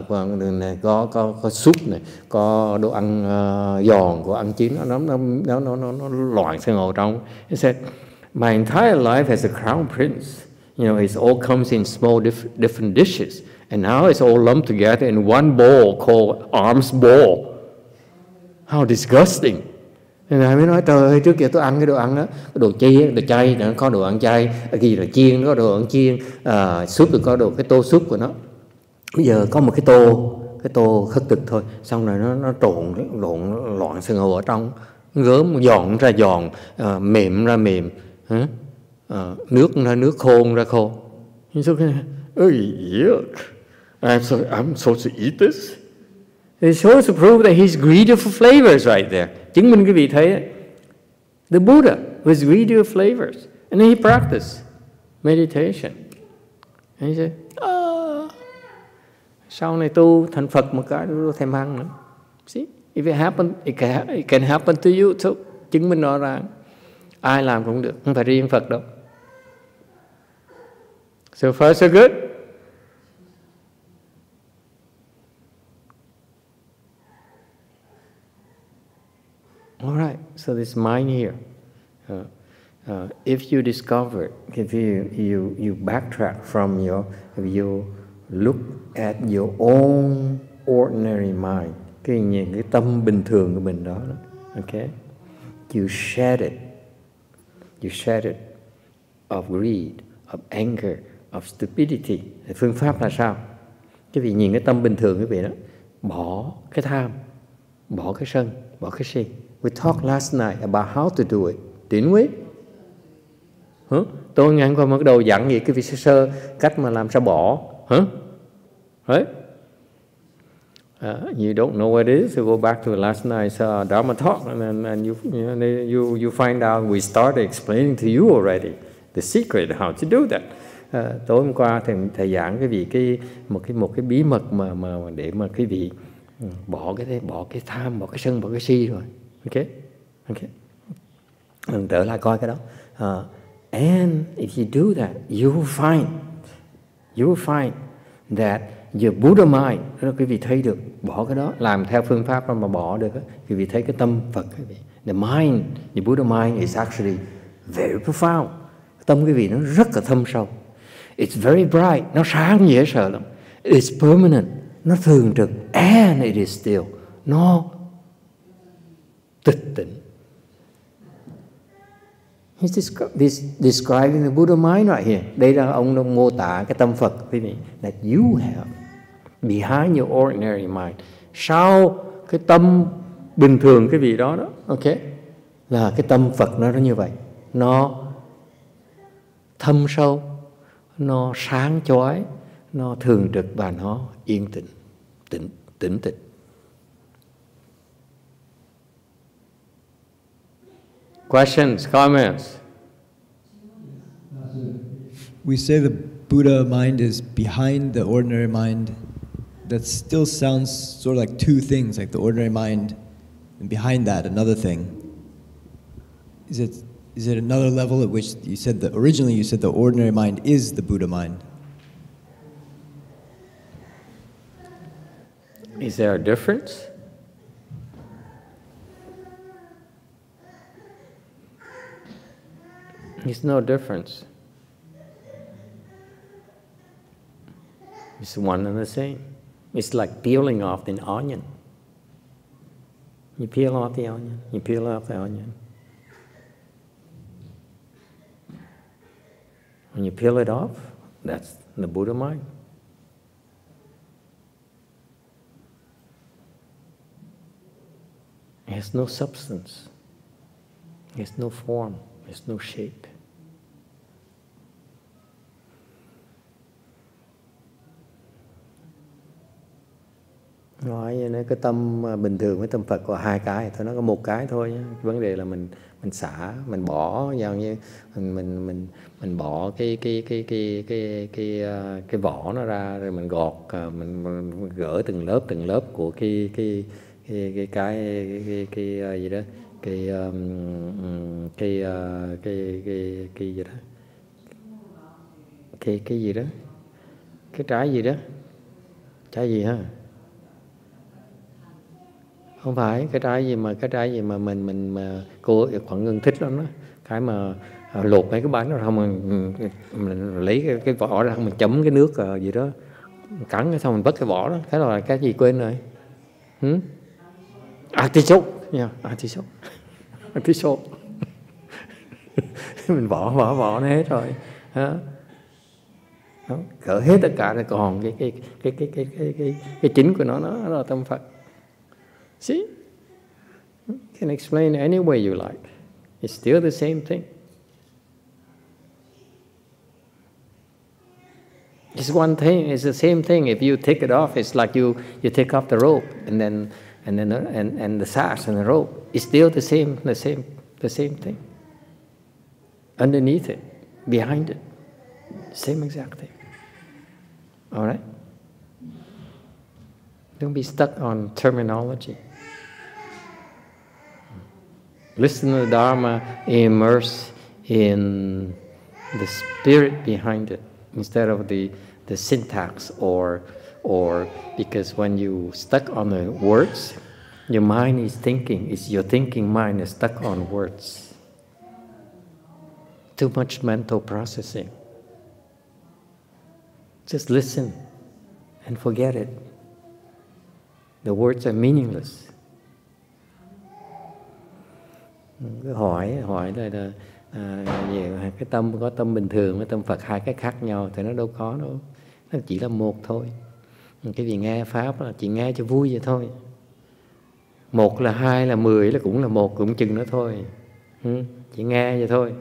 Còn này có súp này, có đồ ăn giòn, có ăn chín, nó loạn sang ngồi trong. He said, my entire life as a crown prince, it all comes in small different dishes, and now it's all lumped together in one bowl called arm's bowl. How disgusting! Ngài mới nói, trời ơi, trước kia tôi ăn cái đồ ăn đó, cái đồ chay, có đồ ăn chay, ghi là chiên, có đồ ăn chiên, súp thì có cái tô súp của nó. Bây giờ có một cái tô khất thực thôi, xong rồi nó trộn loạn sương hồ ở trong, gớm giòn ra giòn, mềm ra mềm, nước ra nước, khô ra khô. He said, oh, yuck, I'm supposed to eat this? It shows to prove that he's greedy for flavors right there. Chứng minh quý vị thấy, the Buddha was greedy of flavors, and then he practiced meditation. And he said, sau này tu thành Phật một cái tôi thèm ăn nữa. See, if it happened, it can happen to you too. Chứng minh rõ ràng, ai làm cũng được, không phải riêng Phật đâu. So far so good. So this mind here. If you discover, if you backtrack from if you look at your own ordinary mind, nhìn cái tâm bình thường của mình đó, okay, you shed it of greed, of anger, of stupidity. Phương pháp là sao? Quý vị nhìn cái tâm bình thường quý vị đó, bỏ cái tham, bỏ cái sân, bỏ cái si. We talked last night about how to do it, didn't we? Tôi ngày hôm qua bắt đầu dặn gì quý vị sơ cách mà làm sao bỏ, right? You don't know what it is, so go back to last night's Dharma talk, and you find out we started explaining to you already the secret how to do that. Tối hôm qua thầy giảng quý vị một cái bí mật mà để mà quý vị bỏ cái tham, bỏ cái sân, bỏ cái si rồi, ok. Mình trở lại coi cái đó. And if you do that, you will find that your Buddha mind, đó quý vị thấy được, bỏ cái đó, làm theo phương pháp mà bỏ được, quý vị thấy cái tâm Phật, quý vị. The Buddha mind is actually very profound. Tâm quý vị nó rất là thâm sâu. It's very bright, nó sáng dễ sợ lắm. It's permanent, nó thường trực. And it is still, nó tịch tịnh. He's describing the Buddha mind right here. Đây là ông mô tả cái tâm Phật, quý vị, that you have behind your ordinary mind. Sau cái tâm bình thường cái vị đó, ok, là cái tâm Phật nó như vậy. Nó thâm sâu, nó sáng chói, nó thường trực và nó yên tĩnh, tĩnh. Questions, comments? We say the Buddha mind is behind the ordinary mind. That still sounds sort of like two things, like the ordinary mind, and behind that another thing. Is it another level at which you said that originally you said the ordinary mind is the Buddha mind? Is there a difference? There's no difference. It's one and the same. It's like peeling off an onion. You peel off the onion, you peel off the onion. When you peel it off, that's the Buddha mind. It has no substance. It has no form. It has no shape. Nói vậy, cái tâm bình thường với tâm Phật có hai cái thôi, nó có một cái thôi nhé. Vấn đề là mình xả, mình bỏ, giống như mình bỏ cái vỏ nó ra, rồi mình gọt, mình gỡ từng lớp của cái gì đó, cái gì đó, cái gì đó, cái trái gì đó, trái gì ha? Không phải cái trái gì mà mình mà cô Quảng Ngân thích lắm đó, cái mà lột mấy cái bánh rồi xong mình lấy cái vỏ ra, mình chấm cái nước gì đó, cắn xong mình vứt cái vỏ đó, cái là cái gì quên rồi? Artichoke, yeah, artichoke. Mình bỏ nó hết rồi, cỡ hết tất cả rồi, còn cái chính của nó là tâm Phật. See, you can explain any way you like. It's still the same thing. It's one thing. It's the same thing. If you take it off, it's like you take off the rope and the sash and the rope. It's still the same thing. Underneath it, behind it, same exact thing. All right. Don't be stuck on terminology. Listen to the Dharma, immerse in the spirit behind it instead of the syntax or because when you stuck on the words, Your mind is thinking. It's your thinking mind is stuck on words. Too much mental processing. Just listen and forget it. The words are meaningless. Cứ hỏi là về cái tâm, có tâm bình thường với tâm Phật hai cái khác nhau thì nó đâu có đâu. Nó chỉ là một thôi. Cái gì nghe Pháp là chỉ nghe cho vui vậy thôi. Một là hai là 10 là cũng là một, cũng chừng đó thôi. Chỉ nghe vậy thôi.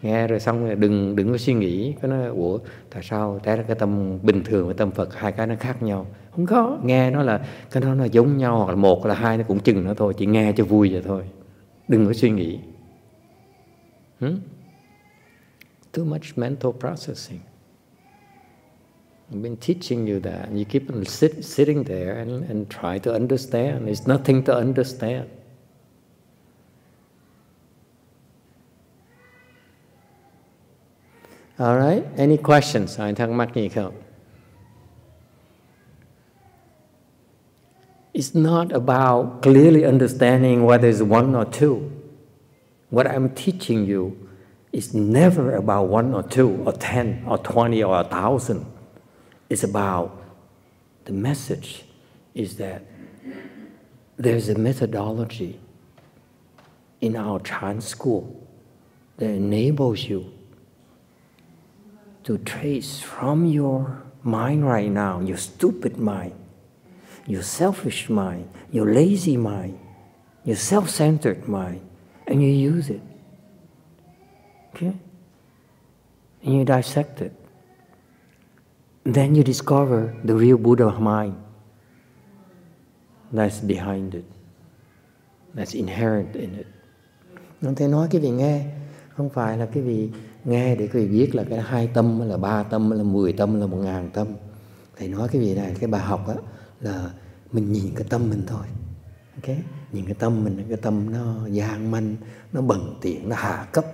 Nghe rồi xong rồi đừng có suy nghĩ. Cái nó ủa tại sao té ra cái tâm bình thường với tâm Phật hai cái nó khác nhau? Không có. Nghe nó là cái đó nó giống nhau, hoặc là một là hai nó cũng chừng đó thôi. Chỉ nghe cho vui vậy thôi. Đừng có suy nghĩ. Too much mental processing. I've been teaching you that. You keep on sitting there and try to understand. There's nothing to understand. All right. Any questions? Ai thắc mắc gì không? It's not about clearly understanding whether it's one or two. What I'm teaching you is never about one or two or 10 or 20 or 1,000. It's about the message is that there's a methodology in our trance school that enables you to trace from your mind right now, your stupid mind, your selfish mind, your lazy mind, your self-centered mind, and you use it. Okay? And you dissect it. Then you discover the real Buddha mind that's behind it, that's inherent in it. Thầy nói cái vị nghe, không phải là cái vị nghe để quý vị biết là cái 2 tâm, là 3 tâm, là 10 tâm, là 1.000 tâm. Thầy nói cái vị này, cái bài học đó, là mình nhìn cái tâm mình thôi. Okay? Nhìn cái tâm mình, cái tâm nó gian manh, nó bần tiện, nó hạ cấp.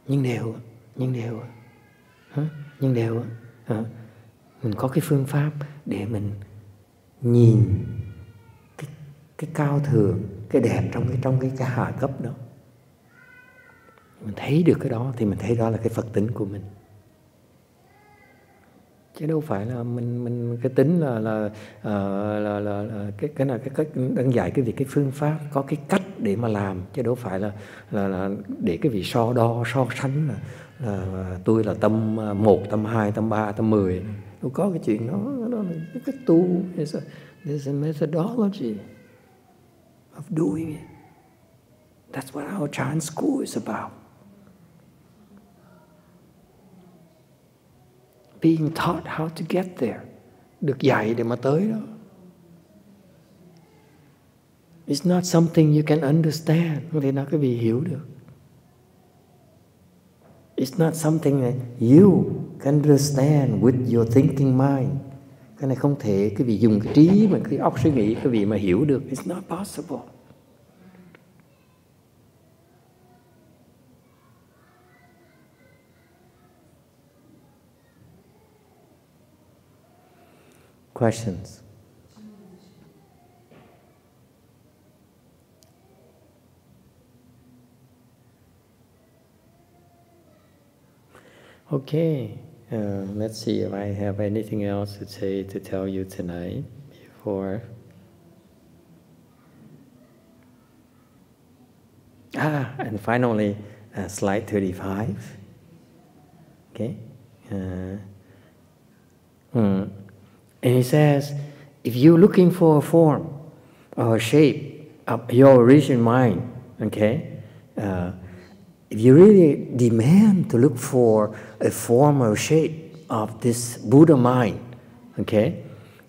Nhưng đều mình có cái phương pháp để mình nhìn cái cao thượng, cái đẹp trong cái hạ cấp đó. Mình thấy được cái đó thì mình thấy đó là cái Phật tính của mình. Chứ đâu phải là mình cái tính là cái này cái cách đang dạy cái việc cái phương pháp, có cái cách để mà làm, chứ đâu phải là để cái việc so đo so sánh là tôi là tâm 1, tâm 2, tâm 3, tâm 10. Đâu có cái chuyện đó là cái cách tu. There's a methodology of doing it. That's what our trance school is about. Being taught how to get there. Được dạy để mà tới đó. It's not something you can understand. Không thể nào cái vị hiểu được. It's not something that you can understand with your thinking mind. Cái này không thể cái vị dùng cái trí mà cái óc suy nghĩ cái vị mà hiểu được. It's not possible. Questions? Okay, let's see if I have anything else to say to tell you tonight before. And finally, slide 35. Okay. And he says, if you're looking for a form or a shape of your original mind, okay, if you really demand to look for a form or shape of this Buddha mind, okay,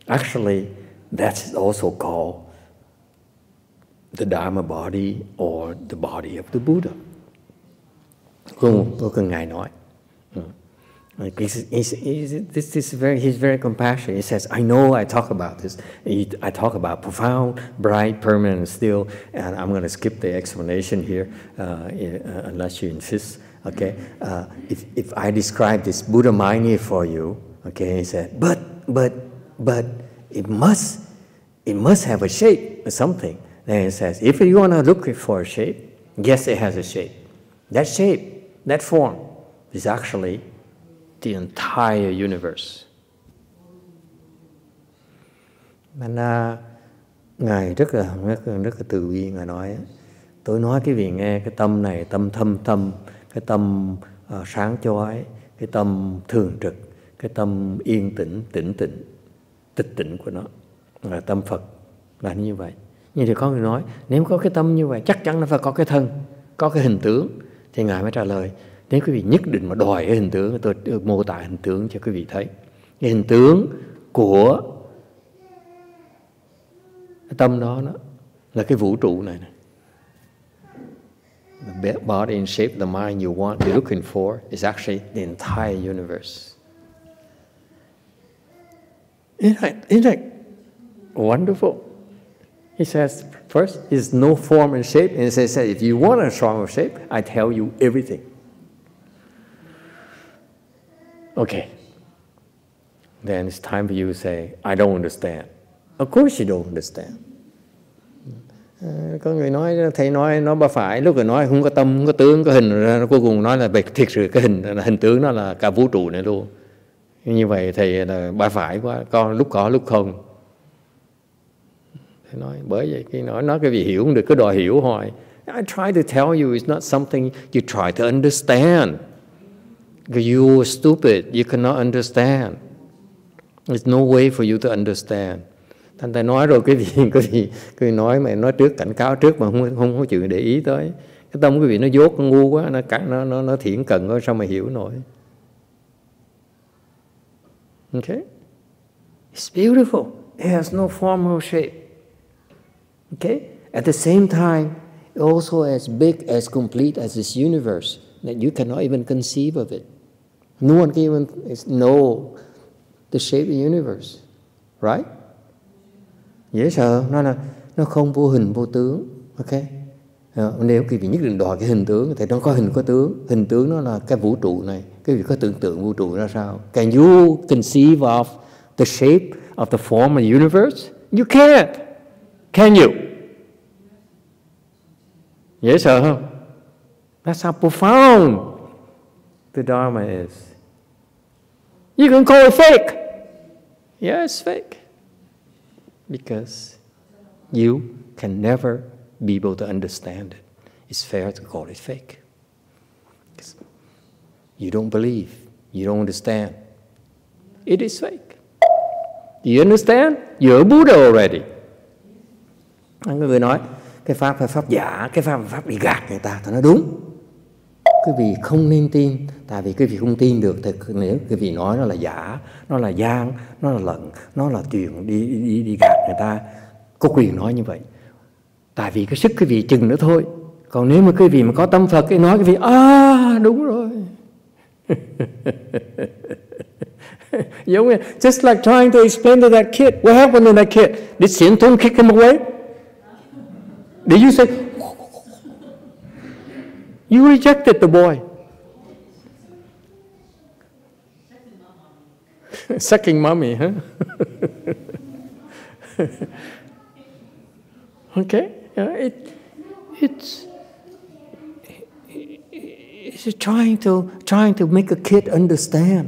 actually that's also called the Dharma body or the body of the Buddha. Có Ngài nói. He's very compassionate. He says, I know I talk about this. I talk about profound, bright, permanent, and still, and I'm going to skip the explanation here unless you insist. Okay, if I describe this Buddha mind here for you, okay, he said, but but it must have a shape or something. Then it says, if you want to look for a shape, yes, it has a shape. That shape, that form, is actually the entire universe. Nên Ngài rất là từ bi. Ngài nói, tôi nói quý vị nghe, cái tâm này, tâm thâm tâm, cái tâm sáng chói, cái tâm thường trực, cái tâm yên tĩnh, tịch tịnh của nó là tâm Phật, là như vậy. Nhưng thì có người nói, nếu có cái tâm như vậy, chắc chắn nó phải có cái thân, có cái hình tướng. Thì Ngài mới trả lời, nếu quý vị nhất định mà đòi cái hình tướng, tôi mô tả hình tướng cho quý vị thấy. Cái hình tướng của cái tâm đó là cái vũ trụ này. The body and shape of the mind you want, you're looking for, is actually the entire universe. Isn't that wonderful? He says, first, there's no form and shape. And he says, if you want a form of shape, I tell you everything. Okay. Then it's time for you to say, I don't understand. Of course you don't understand. Có người nói, thầy nói ba phải, lúc rồi nói không có tâm, không có tướng, có hình, cuối cùng nói là thiệt sự cái hình tướng nó là cả vũ trụ này luôn. Như vậy thầy là ba phải quá, lúc có lúc không. Thầy nói, bởi vậy khi nói cái gì hiểu không được, cứ đòi hiểu hoài. I try to tell you it's not something you try to understand. Because you are stupid, you cannot understand. There's no way for you to understand. Thành thầy nói rồi, cái gì nói mà nói trước, cảnh cáo trước mà không có chịu để ý tới. Cái tâm quý vị nó dốt, nó ngu quá, nó thiển cận quá, sao mà hiểu nổi. Okay? It's beautiful. It has no form or shape. Okay? At the same time, also as big, as complete as this universe, that you cannot even conceive of it. No one can even know the shape of the universe. Right? Dễ sợ, nó không vô hình vô tướng. Ok? Nếu quý vị nhất định đòi cái hình tướng thì nó có hình có tướng. Hình tướng nó là cái vũ trụ này. Quý vị có tưởng tượng vũ trụ ra sao? Can you conceive of the shape of the form of the universe? You can't. Can you? Dễ sợ không? That's how profound the Dharma is. You can call it fake. Yeah, it's fake. Because you can never be able to understand it. It's fair to call it fake. You don't believe. You don't understand. It is fake. Do you understand? You're a Buddha already. Người nói, cái pháp phải pháp giả, cái pháp phải pháp đi gạt người ta. Tôi nói đúng. Quý vị không nên tin. Tại vì quý vị không tin được thì nếu quý vị nói nó là giả, nó là gian, nó là lận, nó là chuyện đi gạt người ta, có quyền nói như vậy. Tại vì cái sức quý vị chừng nữa thôi. Còn nếu mà quý vị mà có tâm Phật cái nói quý vị, đúng rồi. Giống như, just like trying to explain to that kid, what happened to that kid? Did Xian Tong kick him away? Did you say, you rejected the boy? Sucking mommy, huh? Okay, it's trying to make a kid understand.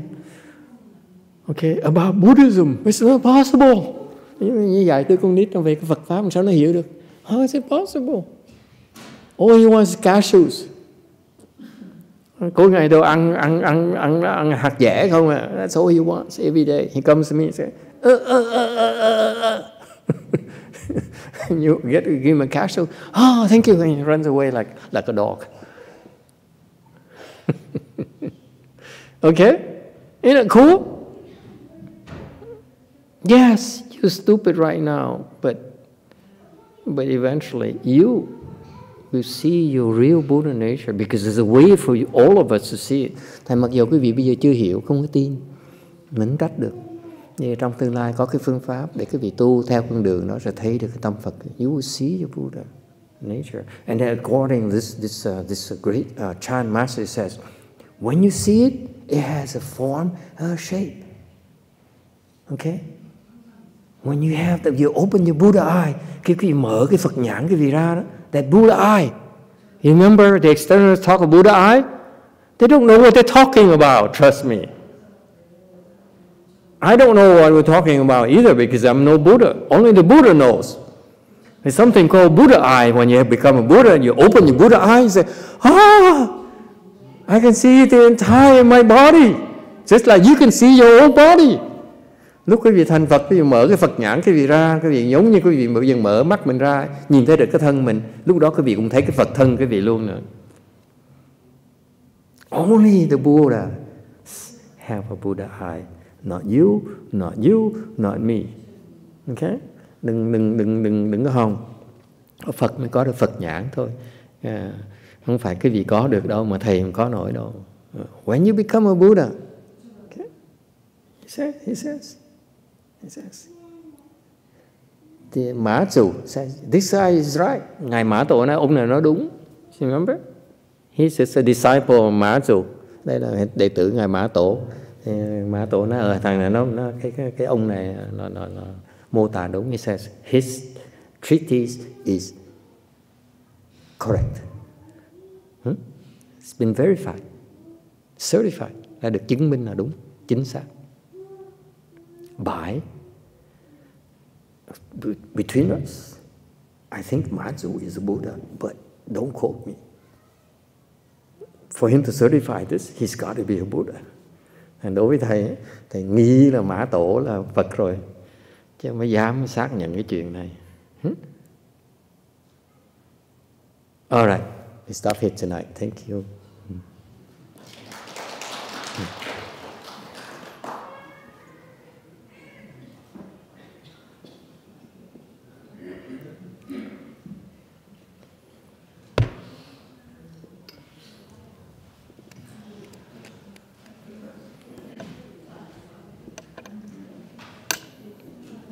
Okay, about Buddhism, it's not possible. Như vậy tôi con nít trong về cái Phật pháp làm sao nó hiểu được? How is it possible? All he wants is cashews. Cuối ngày tôi ăn hạt dẻ không à. That's all he wants every day. He comes to me and says, you give him a cashew. Oh, thank you. And he runs away like a dog. Okay? Isn't it cool? Yes, you're stupid right now, but eventually you see your real Buddha nature, because there's a way for you, all of us to see it. Thành mặc dù quý vị bây giờ chưa hiểu, không có tin, mình không trách được. Nhưng trong tương lai có cái phương pháp để quý vị tu theo con đường đó sẽ thấy được cái tâm Phật. You will see your Buddha nature. And then according to this great Chan master says, when you see it, it has a form, a shape. Okay? When you have that, you open your Buddha eye, cái quý vị mở cái Phật nhãn cái vị ra đó, that Buddha eye. You remember the externals talk of Buddha eye? They don't know what they're talking about, trust me. I don't know what we're talking about either because I'm no Buddha. Only the Buddha knows. There's something called Buddha eye. When you have become a Buddha and you open your Buddha eye, you say, I can see the entire my body. Just like you can see your own body. Lúc quý vị thành Phật, quý vị mở cái Phật nhãn quý vị ra, quý vị giống như quý vị bây giờ mở mắt mình ra, nhìn thấy được cái thân mình, lúc đó quý vị cũng thấy cái Phật thân quý vị luôn nữa. Only the Buddha have a Buddha eye. Not you, not you, not me. Okay? Đừng có hòng. Phật mới có được Phật nhãn thôi. Không phải cái gì có được đâu mà thầy không có nổi đâu. When you become a Buddha, okay? He says. The Mã Chủ says, this guy is right. Ngài Mã Tổ nói, ông này nói đúng. You remember? He's a disciple of Mã Chủ. Đây là đệ tử Ngài Mã Tổ. Mã Tổ nói, thằng này nó cái ông này nó mô tả đúng. He says, his treatise is correct. It's been verified, certified, đã được chứng minh là đúng, chính xác. By between us, I think Mã Chủ is a Buddha, but don't quote me. For him to certify this, he's got to be a Buddha. And đối với thầy nghi là Mã Tổ là Phật rồi, chứ không mới dám xác nhận cái chuyện này. All right, we stop here tonight. Thank you.